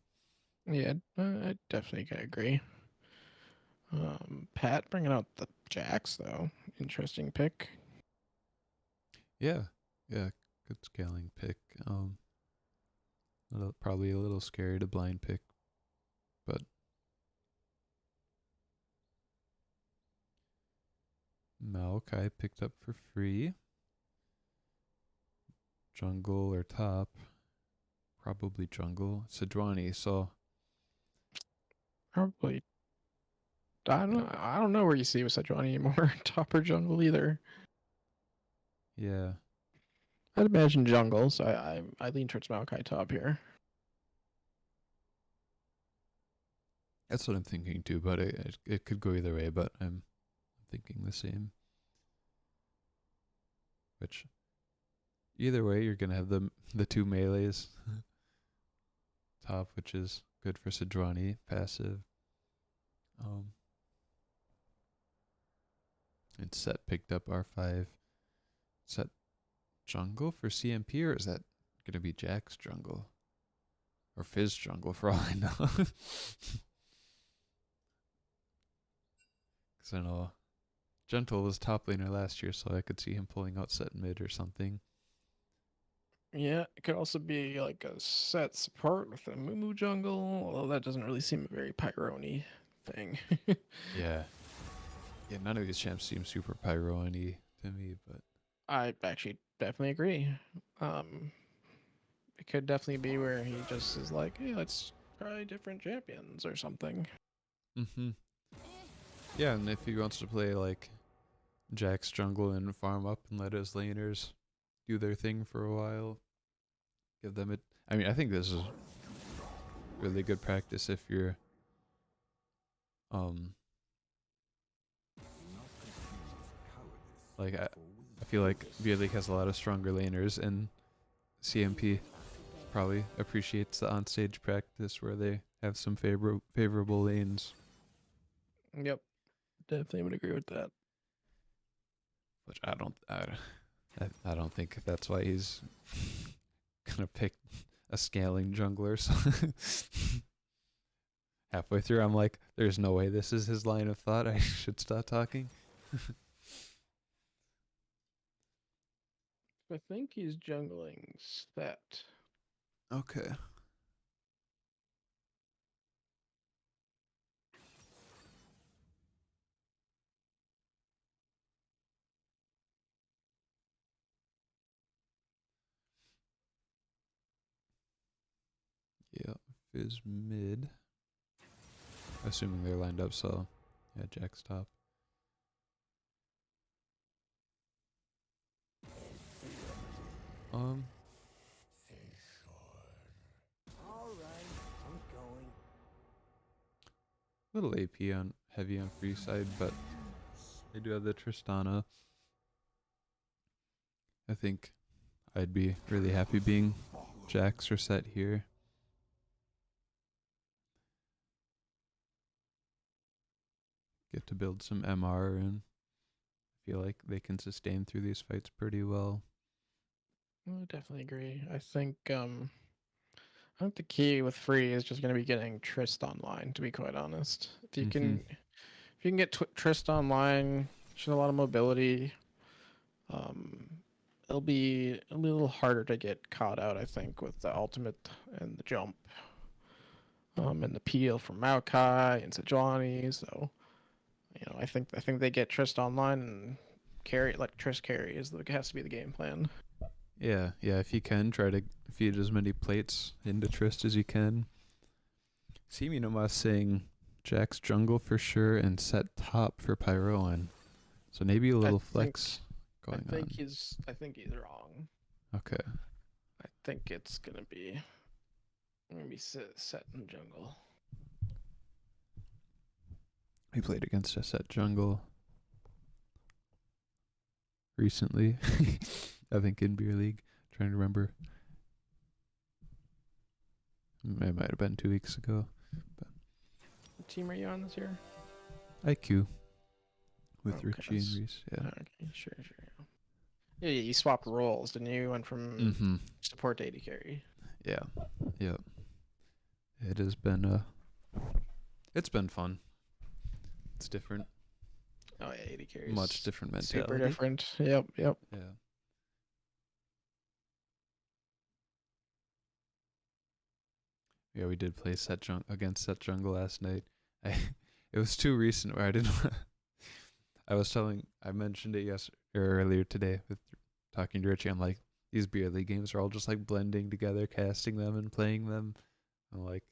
Yeah, I definitely can agree. Pat bringing out the Jax though, interesting pick. Yeah, yeah, good scaling pick. Probably a little scary to blind pick, but Maokai picked up for free. Jungle or top? Probably jungle. Sejuani, so Probably. I don't know where you see with Sejuani anymore. Top or jungle either. yeah. I'd imagine jungle, so I lean towards Maokai top here. That's what I'm thinking too, but it could go either way, but I'm thinking the same. Which either way, you're gonna have the two melees top, which is good for Sejuani, passive. Um, and Set picked up R5. Set jungle for CMP, or is that gonna be Jack's jungle or Fizz jungle for all I know? Because I know Gentle was top laner last year, so I could see him pulling out Set mid or something. Yeah, it could also be like a set support with a Moo jungle, although that doesn't really seem a very Pyrone thing. Yeah. Yeah, none of these champs seem super pyro-y to me, but I actually definitely agree. It could definitely be where he just is like, hey, let's try different champions or something. yeah, and if he wants to play like Jack's jungle and farm up and let his laners do their thing for a while, give them it. I mean, I think this is really good practice if you're um like I feel like V-League has a lot of stronger laners, and CMP probably appreciates the onstage practice where they have some favorable lanes. Yep, definitely would agree with that. Which I don't think that's why he's gonna pick a scaling jungler. So halfway through, I'm like, there's no way this is his line of thought. I should stop talking. I think he's jungling Set. Okay. Yeah, Fizz mid. Assuming they're lined up, so yeah, Jack's top. Um, All right, I'm going. little AP on heavy on free side, but they do have the Tristana. I think I'd be really happy being Jax or Set here. Get to build some MR and feel like they can sustain through these fights pretty well. I definitely agree. I think the key with free is just going to be getting Trist online. To be quite honest, if you can, if you can get Trist online, she's a lot of mobility. Um, it'll be a little harder to get caught out, I think, with the ultimate and the jump. And the peel from Maokai and Sejuani. So, I think they get Trist online and carry, like Trist carry has to be the game plan. Yeah, yeah. If you can, try to feed as many plates into Trist as you can. Seminoma saying Jack's jungle for sure and Set top for Pyroan. So maybe a little flex going on. I think he's wrong. Okay. I think it's gonna be Set in jungle. He played against a Set jungle recently. I think in Beer League. Trying to remember. It might have been 2 weeks ago. But What team are you on this year? IQ with Okay, Richie and Reese. Yeah. Okay, sure. Yeah, you swapped roles, didn't you? You went from support to AD carry. Yeah. Yeah. It has been it's been fun. It's different. Oh yeah, AD carry. Much different mentality. Super different. Yep. Yeah. Yeah, we did play against Set Jungle last night. It was too recent where I didn't. I mentioned it earlier today with talking to Richie. I'm like, these beer league games are all just like blending together, casting them and playing them. I'm like,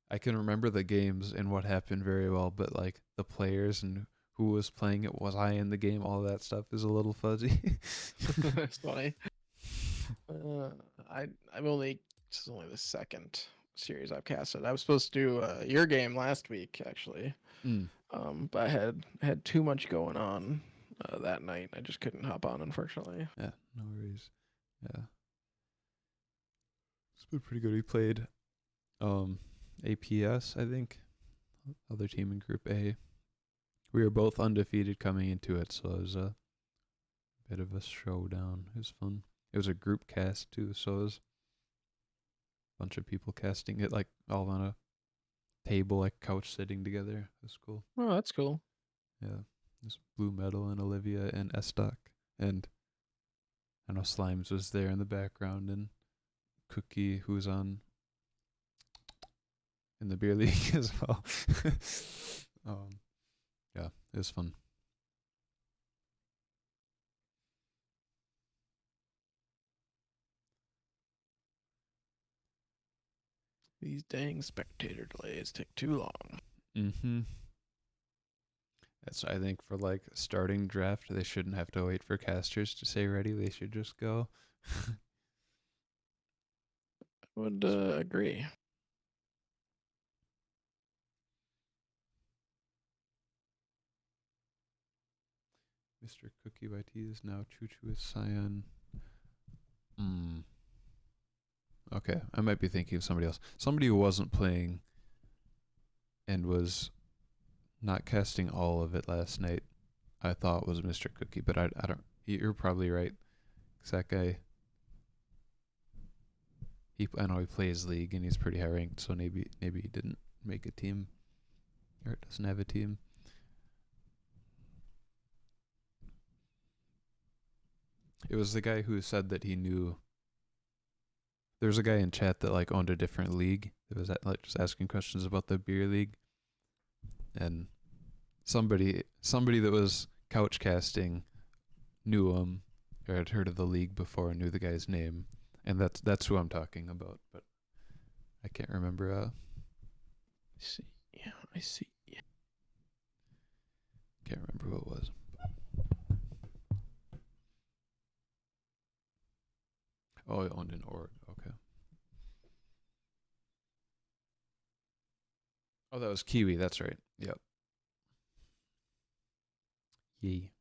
I can remember the games and what happened very well, but like the players and who was playing it, was I in the game, all that stuff is a little fuzzy. That's funny. This is only the second series I've casted. I was supposed to do your game last week actually, Mm. but I had too much going on that night. I just couldn't hop on, unfortunately. Yeah, no worries. Yeah. It's been pretty good. We played APS, I think. Other team in Group A. We were both undefeated coming into it, so it was a bit of a showdown. It was fun. It was a group cast too, so it was a bunch of people casting it like all on a table, like couch sitting together. It was cool. Oh, that's cool. Yeah. There's Blue Metal and Olivia and Estock. And I know Slimes was there in the background and Cookie, who's on in the beer league as well. Yeah, it was fun. These dang spectator delays take too long. Mm-hmm. That's, I think, for like starting draft, they shouldn't have to wait for casters to say ready. They should just go. Would agree. Mr. Cookie YT is now Choo Choo with Cyan. Okay, I might be thinking of somebody else. Somebody who wasn't playing and was not casting all of it last night, I thought was Mr. Cookie, but I don't. You're probably right. 'Cause that guy, I know he plays League and he's pretty high ranked, so maybe he didn't make a team or doesn't have a team. It was the guy who said that he knew. There was a guy in chat that like owned a different league. That was like just asking questions about the beer league, and somebody that was couch casting knew him or had heard of the league before and knew the guy's name, and that's who I'm talking about. But I can't remember. I see. Can't remember who it was. Oh, he owned an org. Okay. Oh, that was Kiwi. That's right. Yep. Yee.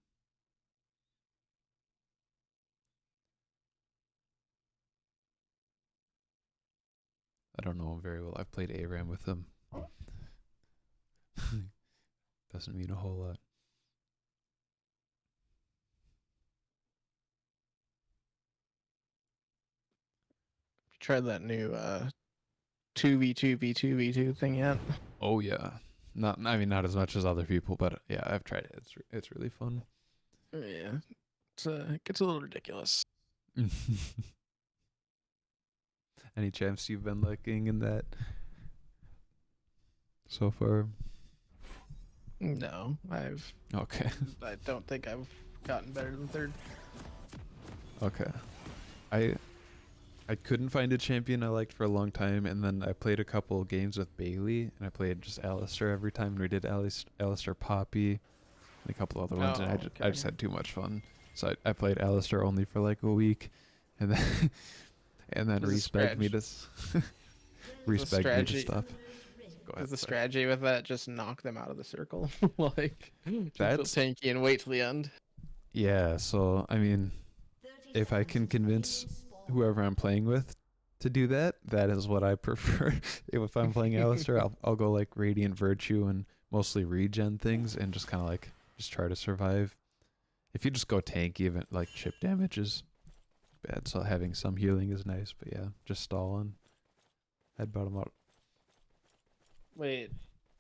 I don't know him very well. I've played ARAM with him. Doesn't mean a whole lot. Tried that new 2v2v2v2 thing yet? Oh yeah. Not as much as other people, but yeah, I've tried it. It's really fun. Yeah, it gets a little ridiculous. Any chance you've been liking in that so far? No, Okay. I don't think I've gotten better than third. Okay. I couldn't find a champion I liked for a long time, and then I played a couple games with Bailey, and I played just Alistair every time. And we did Alistair Poppy and a couple other ones, and I just had too much fun. So I played Alistair only for like a week, and then respect me to stop. Go ahead. Is the strategy with that just knock them out of the circle? Like, That's tanky and wait till the end? Yeah, so I mean, if I can convince whoever I'm playing with to do that, that is what I prefer. If I'm playing Alistair, I'll go like Radiant Virtue and mostly regen things and just kind of like just try to survive. If you just go tanky, even like chip damage is bad, so having some healing is nice. But yeah, just stalling. Head bottom out. Wait,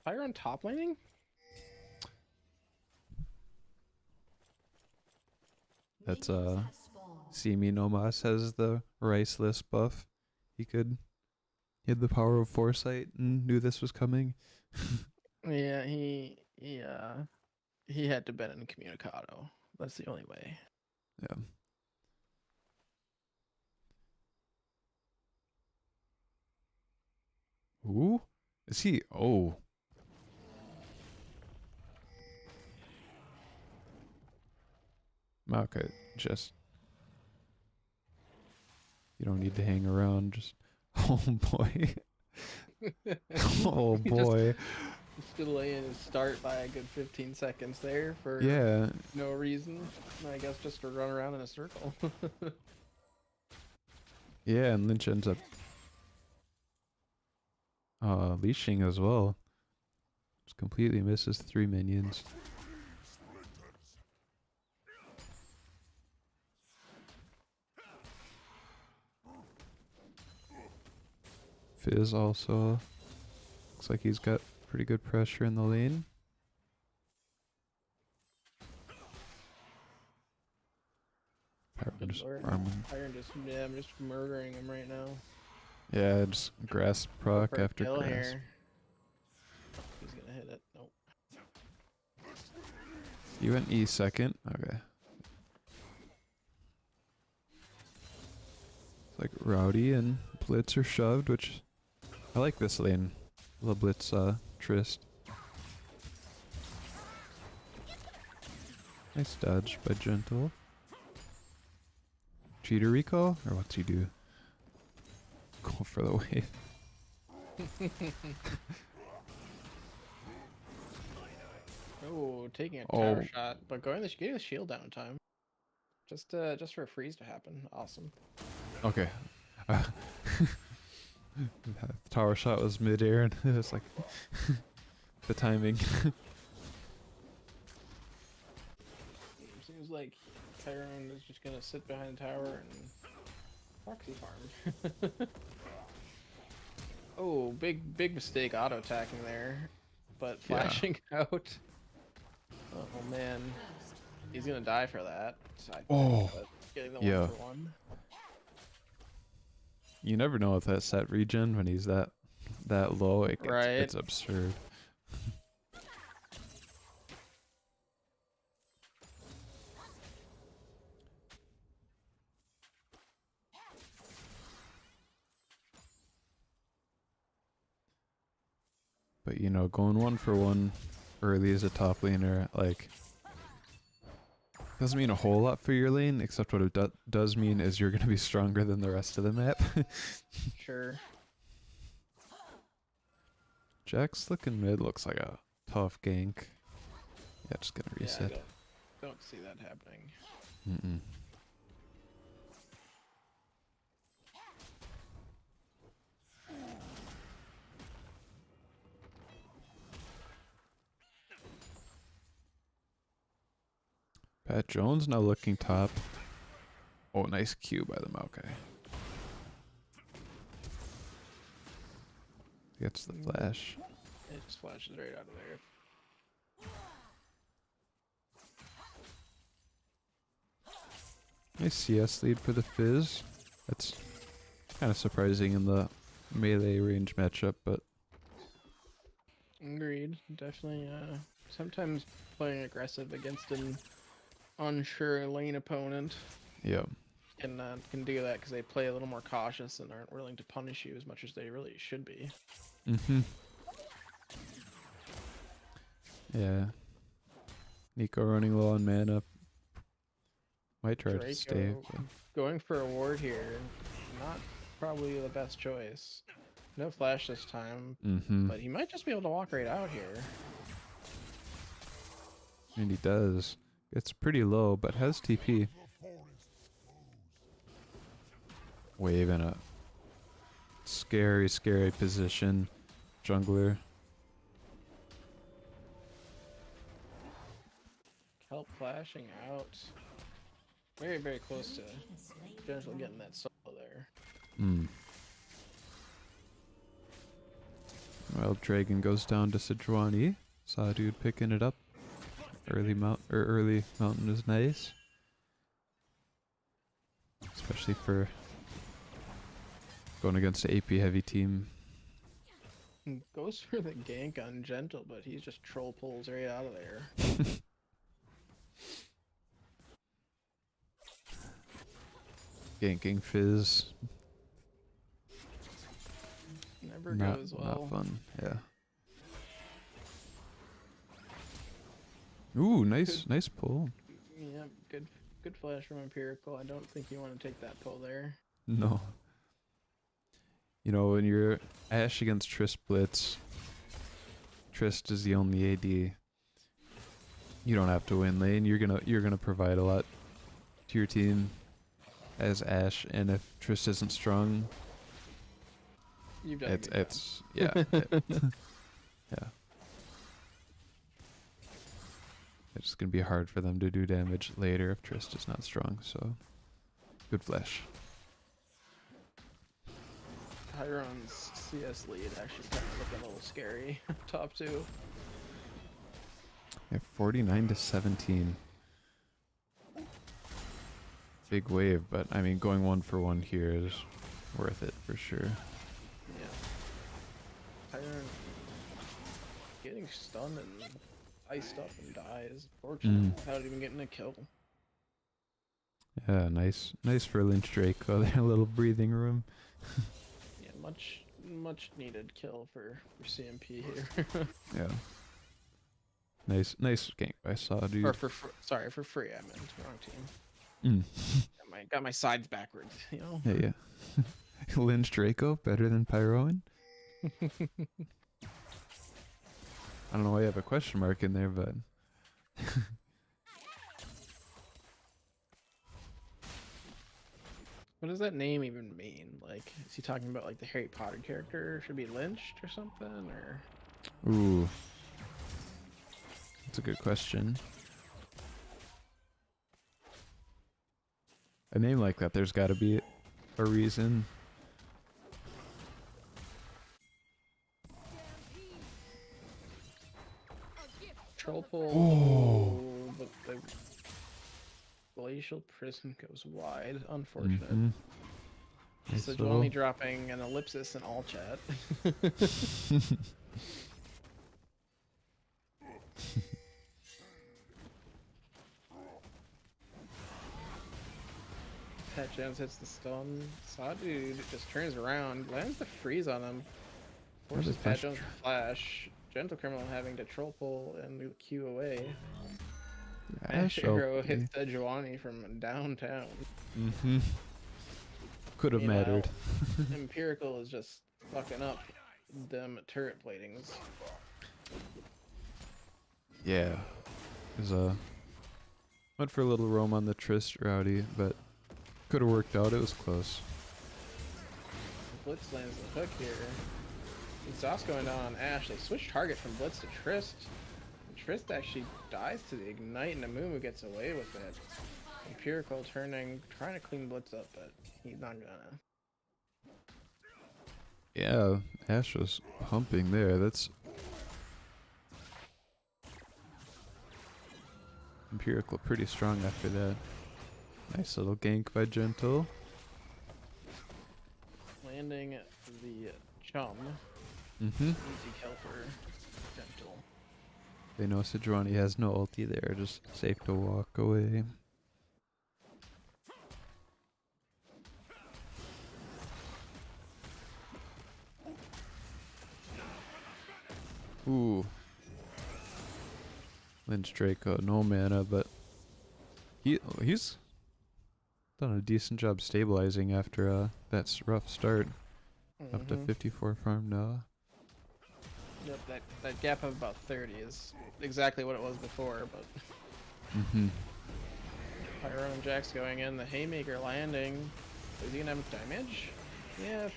fire on top laning? That's See Me No Mas has the Riceless buff. He had the power of foresight and knew this was coming. Yeah, he had to bet incommunicado. That's the only way. Yeah. Ooh, is he? Oh. Okay, just you don't need to hang around. Just oh boy. Oh He boy. just delaying his start by a good 15 seconds there for Yeah. no reason. I guess just to run around in a circle. Yeah, and Lynch ends up leashing as well. Just completely misses 3 minions. Fizz also looks like he's got pretty good pressure in the lane. Good Just lord. farming. Iron just, yeah, I'm just murdering him right now. Yeah, just grasp Go proc for a after kill grasp. here. He's gonna hit it. Nope. You went E second. Okay. It's like Rowdy and Blitz are shoved, which I like this lane. The Blitz Trist. Nice dodge by Gentle. Cheater recall? Or what's he do? Go for the wave. Oh, taking a Oh. tower shot, but getting the shield down in time. Just for a freeze to happen. Awesome. Okay. Tower shot was mid-air and it was like the timing. Seems like Tyrone is just gonna sit behind the tower and proxy farm. Oh, big mistake auto attacking there, but Yeah. flashing out. Oh man, he's gonna die for that. I think, Oh, but getting the yeah. 1-for-1. You never know with that set regen when he's that low. Right. It's absurd. But you know, going 1-for-1 early as a top laner, like, doesn't mean a whole lot for your lane, except what it does mean is you're gonna be stronger than the rest of the map. Sure. Jack's looking mid, looks like a tough gank. Yeah, just gonna Yeah, reset. don't see that happening. Mm-mm. Pat Jones now looking top. Oh, nice Q by the Maokai. Gets the flash. It just flashes right out of there. Nice CS lead for the Fizz. That's kind of surprising in the melee range matchup, but Agreed. Definitely. Sometimes playing aggressive against an unsure lane opponent yeah. can do that because they play a little more cautious and aren't willing to punish you as much as they really should be. Mm-hmm. Yeah. Nico running low on mana. Might try to stay. Draco going for a ward here, not probably the best choice. No flash this time, Mm-hmm. but he might just be able to walk right out here. And he does. It's pretty low, but has TP. Wave in a scary, scary position. Jungler. Kelp flashing out. Very, very close to Gentle getting that solo there. Mm. Wild Dragon goes down to Sejuani. Saw a dude picking it up. Early mountain is nice. Especially for going against an AP heavy team. Goes for the gank on Gentle, but he just troll pulls right out of there. Ganking Fizz. Never Not, goes well. not fun, yeah. Ooh, nice pull. Yeah, good flash from Empirical. I don't think you want to take that pull there. No. You know, when you're Ashe against Trist Blitz, Trist is the only AD. You don't have to win lane. You're gonna provide a lot to your team as Ashe, and if Trist isn't strong, You've done a good it's yeah. Yeah. It's gonna be hard for them to do damage later if Trist is not strong, so good flash. Tyron's CS lead actually kind of looking a little scary. Top 2. Yeah, 49 to 17. Big wave, but I mean going 1-for-1 here is worth it for sure. Yeah. Tyron getting stunned and iced up and dies. Fortunately, without even getting a kill. Yeah, nice for Lynch Draco there, a little breathing room. Yeah, much needed kill for CMP here. Yeah. Nice gank by Saw, dude. Or for free. I meant wrong team. Got my sides backwards. You know. Yeah. Lynch Draco better than Pyroan. I don't know why you have a question mark in there, but What does that name even mean? Like, is he talking about like the Harry Potter character should be lynched or something? Or ooh, that's a good question. A name like that, there's got to be a reason. troll pull? Oh. But the glacial prison goes wide. Unfortunate. Nice So only dropping an ellipsis in all chat. Pat Jones hits the stun. Saw dude just turns around, lands the freeze on him, forces Pat Jones to flash. Gentle Criminal having to troll pull and Q away. Ash Arrow hits Sejuani from downtown. Could have mattered. Empirical is just fucking up them turret platings. Yeah. Went for a little roam on the Trist Rowdy, but could have worked out. It was close. Blitz lands the hook here. Exhaust going down on Ashe. They switch target from Blitz to Trist. And Trist actually dies to the Ignite, and Amumu gets away with it. Empirical trying to clean Blitz up, but he's not gonna. Yeah, Ashe was pumping there. That's Empirical pretty strong after that. Nice little gank by Gentle. Landing the chum. Easy kill for Gentle. They know Sejuani has no ulti there, just safe to walk away. Ooh. Lynch Draco, no mana, but he's done a decent job stabilizing after that rough start. Up to 54 farm now. Yep, that gap of about 30 is exactly what it was before, but Pyro and Jack's going in, the Haymaker landing. Is he gonna have damage? Yeah.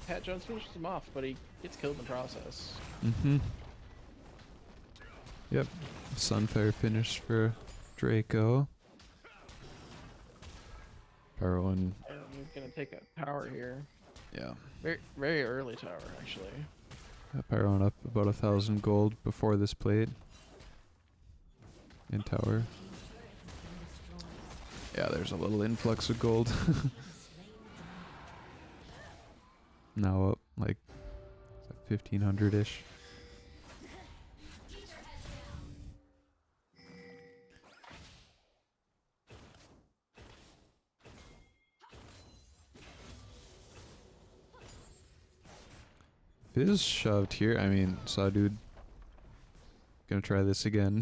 Pat Jones finishes him off, but he gets killed in the process. Yep. Sunfire finish for Draco. Pyro and He's gonna take a tower here. yeah. Very early tower, actually. Pyron up about 1,000 gold before this plate. In tower. Yeah, there's a little influx of gold. Now up like 1,500-ish. Fizz shoved here. I mean, saw dude. Gonna try this again.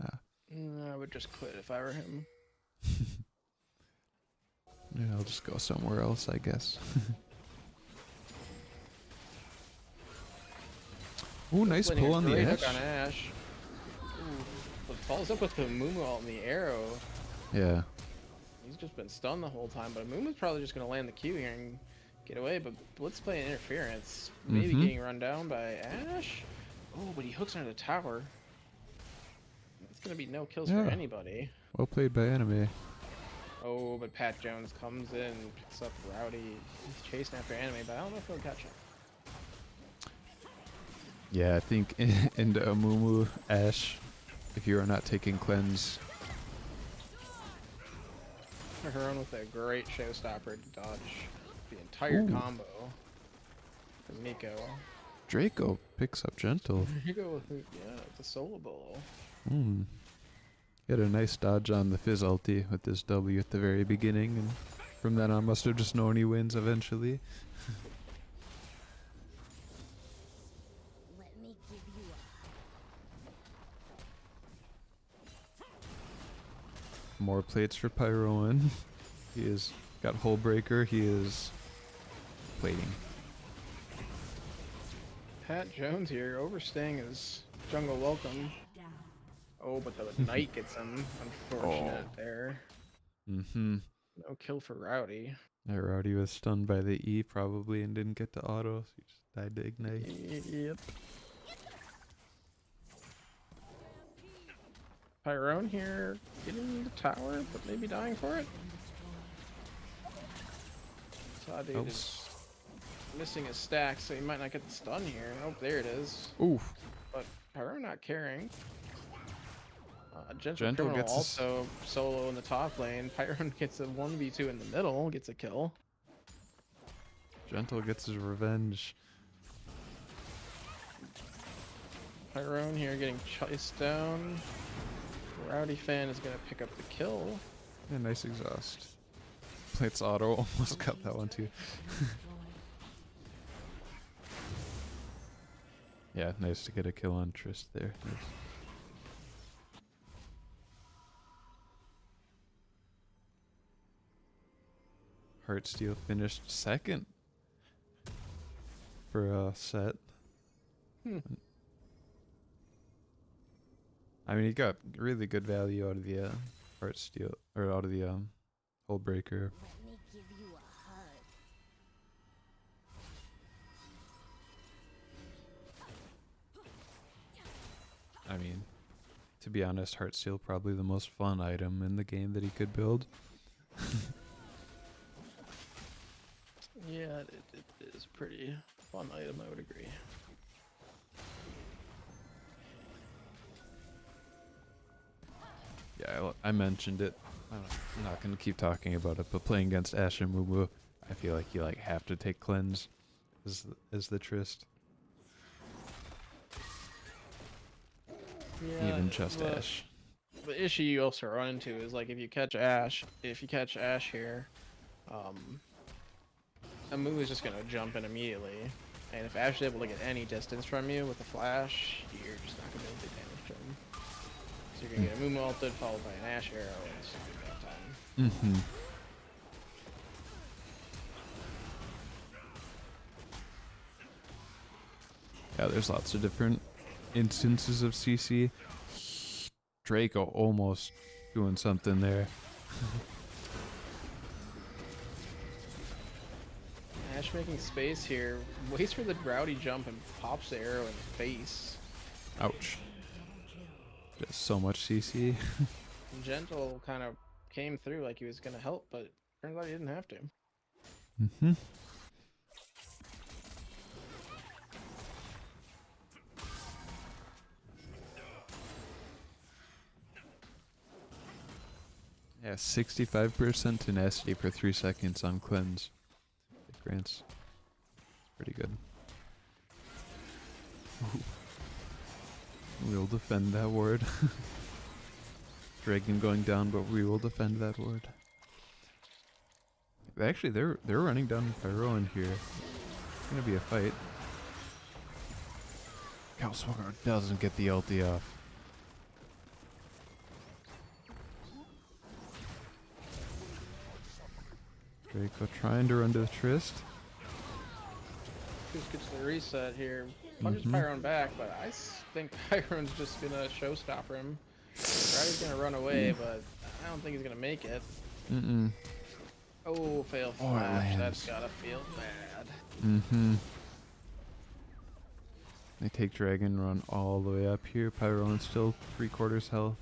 I would just quit if I were him. Yeah, I'll just go somewhere else, I guess. Ooh, nice Landing pull a on the great hook edge. on Ash. Ooh, but follows up with the Mumu and the arrow. Yeah. He's just been stunned the whole time, but Mumu's probably just going to land the Q here and get away, but Blitz playing interference. Maybe getting run down by Ash? Oh, but he hooks under the tower. It's going to be no kills for Yeah. anybody. Well played by Anime. Oh, but Pat Jones comes in and picks up Rowdy. He's chasing after Anime, but I don't know if he'll catch him. Yeah, I think into Amumu, Ash, if you are not taking cleanse. Heron with a great showstopper to dodge the entire Ooh. combo. Because Nico. Draco picks up gentle. Nico with the solo bowl. Hmm. He had a nice dodge on the Fizz ulti with this W at the very beginning, and from then on must have just known he wins eventually. Let me give you a More plates for Pyroan. He has got Hull Breaker. He is plating. Pat Jones here overstaying his jungle welcome. Oh, but the knight gets him. Unfortunate there. Mm-hmm. No kill for Rowdy. Rowdy was stunned by the E probably and didn't get to auto, so he just died to ignite. Yep. Pyrone here getting the tower, but maybe dying for it. Dude is missing a stack, so he might not get the stun here. Oh, there it is. Oof. But Pyrone not caring. Gentle Gentle Criminal gets also solo in the top lane. Pyrone gets a 1v2 in the middle, gets a kill. Gentle gets his revenge. Pyrone here getting chased down. Rowdy fan is going to pick up the kill. Yeah, nice exhaust. Plates auto almost got that one too. Yeah, nice to get a kill on Trist there. Nice. Heartsteel finished second for a set. I mean, he got really good value out of the Heartsteel, or out of the Hull Breaker. let me give you a hug. I mean, to be honest, Heartsteel probably the most fun item in the game that he could build. Yeah, it is a pretty fun item, I would agree. Yeah, I mentioned it. I'm not gonna keep talking about it, but playing against Ash and Mumu, I feel like you have to take cleanse as the Trist. Yeah, Even just Ash. The issue you also run into is like if you catch Ash here, Amu is just gonna jump in immediately, and if Ash is able to get any distance from you with a flash, you're just not gonna be able to do damage to him. So you're gonna get a Mumu ulted followed by an Ash arrow, and it's gonna be bad time. Mm-hmm. Yeah, there's lots of different instances of CC. Draco almost doing something there. Ash making space here, waits for the Rowdy jump and pops the arrow in the face. Ouch. Just so much CC. And Gentle kind of came through like he was gonna help, but turns out he didn't have to. Mm-hmm. Yeah, 65% tenacity per 3 seconds on cleanse. It grants. Pretty good. Ooh. We'll defend that ward. Dragon going down, but we will defend that ward. Actually, they're running down Pyro in here. It's gonna be a fight. Calswalker doesn't get the ulti off. Draco trying to run to the Trist. Just gets the reset here. Punches Mhm. Pyron back, but I think Pyron's just gonna showstopper him. Rowdy's gonna run away, but I don't think he's gonna make it. Mm-mm. Oh, fail Oh, it flash. That's lands. gotta feel bad. Mm-hmm. They take Dragon Run all the way up here. Pyrone's still 3/4 health.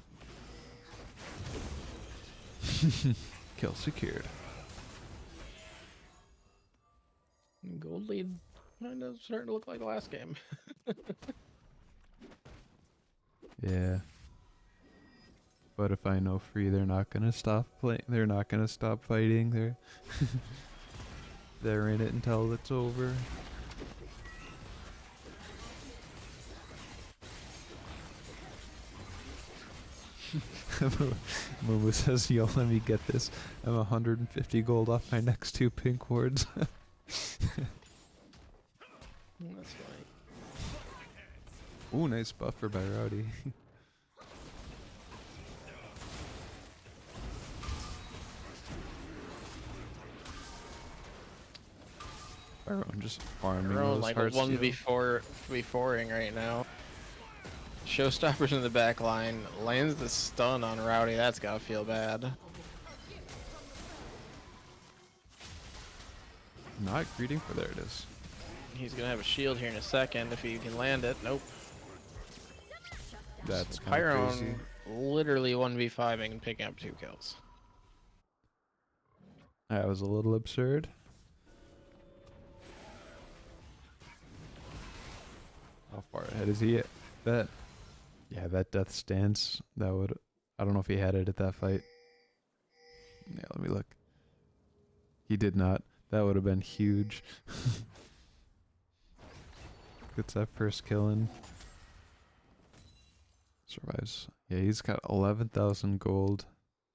Kill secured. Gold lead kind of starting to look like the last game. Yeah. But if I know free, they're not gonna stop playing. They're not gonna stop fighting. They're in it until it's over. Momo says, "Yo, let me get this. I'm 150 gold off my next 2 pink wards." That's funny. Ooh, nice buffer by Rowdy. Pyron just farming They're on those like a hearts. 1v4ing right now. Showstoppers in the back line. Lands the stun on Rowdy. That's gotta feel bad. Not greeting for there it is. He's gonna have a shield here in a second if he can land it. Nope. That's kind of crazy. Pyron literally 1v5ing and picking up 2 kills. That was a little absurd. How far ahead is he at that? Yeah, that death stance, that would... I don't know if he had it at that fight. Yeah, let me look. He did not. That would have been huge. Gets that first kill in. Survives. Yeah, he's got 11,000 gold.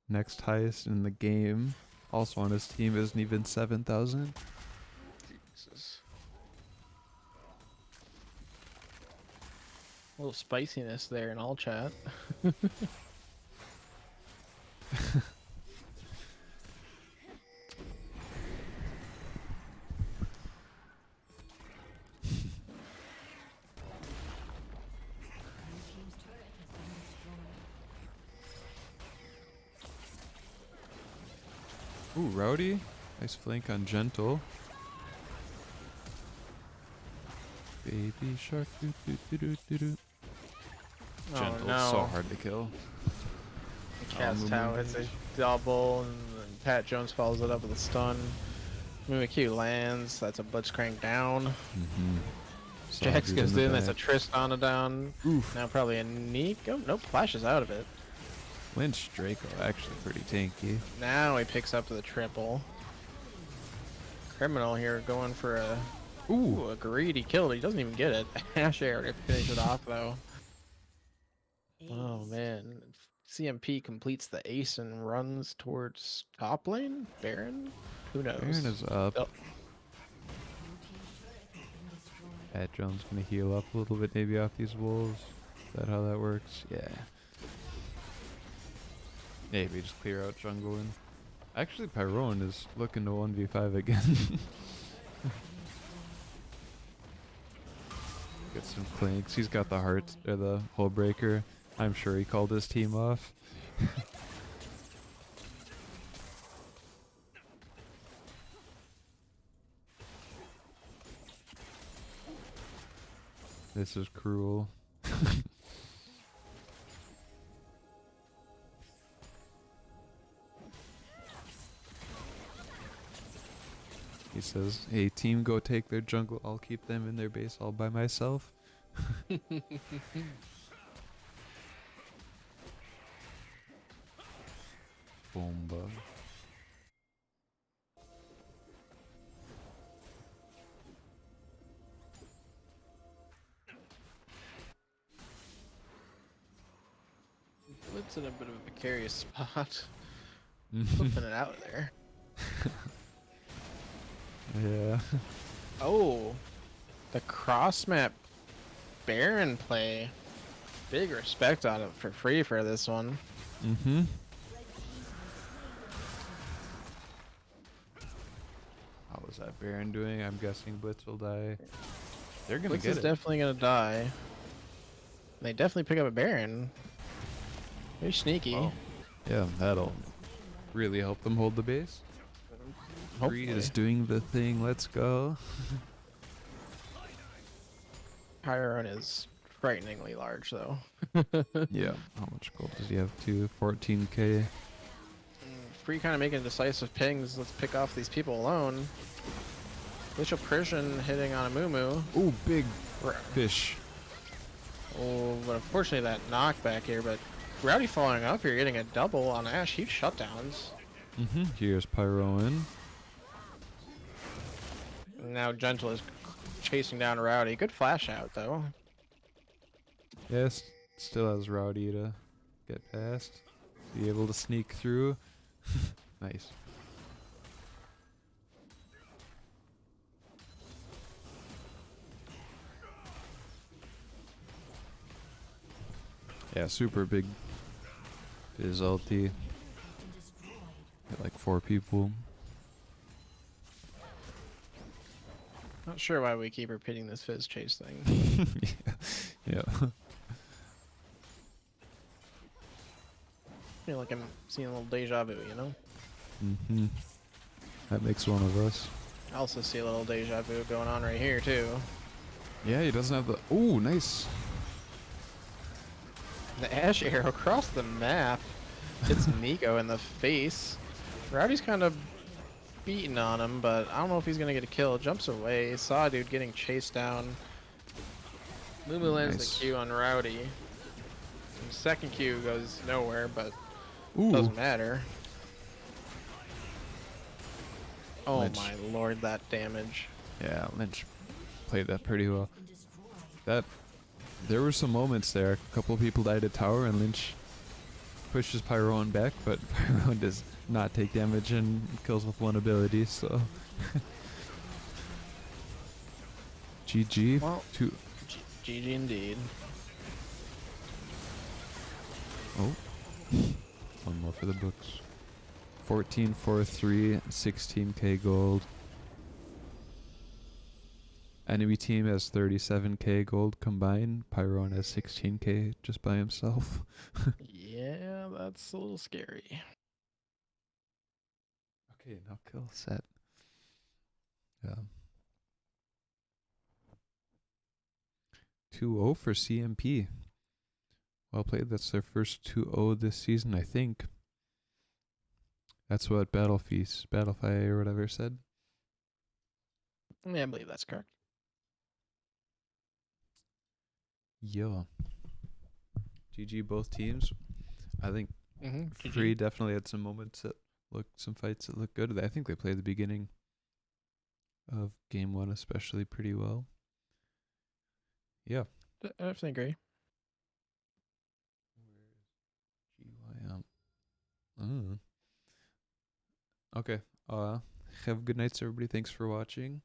Next highest in the game. Also on his team isn't even 7,000. Jesus. A little spiciness there in all chat. Ooh, Rowdy. Nice flank on Gentle. Baby shark. Doo, doo, doo, doo, doo, doo. Oh Gentle's no. so hard to kill. Cast Tower hits a double, and then Pat Jones follows it up with a stun. Mimikyu lands, that's a Blitzcrank down. Mm-hmm. Jax goes in, that's a Tristana down. Oof. Now probably a Nico. Nope, flashes out of it. Lynch Draco actually pretty tanky. Now he picks up the triple. Criminal here going for a a greedy kill. He doesn't even get it. Ashe already finished it off though. Oh man. CMP completes the ace and runs towards top lane? Baron? Who knows? Baron is up. Oh. Pat Jones gonna heal up a little bit maybe off these wolves. Is that how that works? Yeah. Maybe just clear out jungle and... Actually, Pyron is looking to 1v5 again. Get some clinks. He's got the heart, or the hull breaker. I'm sure he called his team off. This is cruel. He says, "Hey team, go take their jungle. I'll keep them in their base all by myself." Bomba. Blitz in a bit of a precarious spot. Flipping it out there. Yeah. Oh, the cross map Baron play. Big respect on it for free for this one. Mm-hmm. How's that Baron doing? I'm guessing Blitz will die. They're gonna Blitz get is it. definitely gonna die. They definitely pick up a Baron. Very sneaky. Wow. Yeah, that'll really help them hold the base. Bree Hopefully. is doing the thing. Let's go. Chiron is frighteningly large, though. Yeah. How much gold does he have? 14k. Free kind of making decisive pings. Let's pick off these people alone. Glacial Persian hitting on a Mumu. Ooh, big fish. Oh, but unfortunately that knockback here. But Rowdy following up here, getting a double on Ashe. Huge shutdowns. Here's Pyro in. Now Gentle is chasing down Rowdy. Good flash out, though. Yes, still has Rowdy to get past. Be able to sneak through. Nice. Yeah, super big. His ulti. Hit like 4 people. Not sure why we keep repeating this Fizz chase thing. Yeah. I feel like I'm seeing a little deja vu, you know? That makes one of us. I also see a little deja vu going on right here, too. Yeah, he doesn't have the. Ooh, nice. The Ashe arrow across the map hits Nico in the face. Rowdy's kind of beating on him, but I don't know if he's going to get a kill. Jumps away. Saw a dude getting chased down. Mumu lands Nice. the Q on Rowdy. And second Q goes nowhere, but Ooh. doesn't matter. Oh Lynch. my lord, that damage. Yeah, Lynch played that pretty well. There were some moments there. A couple people died at tower, and Lynch pushes Pyroan back, but Pyroan does not take damage and kills with one ability. So GG. Well, Two. GG indeed. Oh, one more for the books. 14-4-3, 16k gold. Enemy team has 37k gold combined. Pyron has 16k just by himself. Yeah, that's a little scary. Okay, now kill set. Yeah. 2-0 for CMP. Well played. That's their first 2-0 this season, I think. That's what Battlefy or whatever said. Yeah, I believe that's correct. Yeah. GG both teams. I think GG. Free definitely had some moments that some fights that looked good. I think they played the beginning of game 1 especially pretty well. Yeah. I definitely agree. GYM. Okay. Have good nights, everybody. Thanks for watching.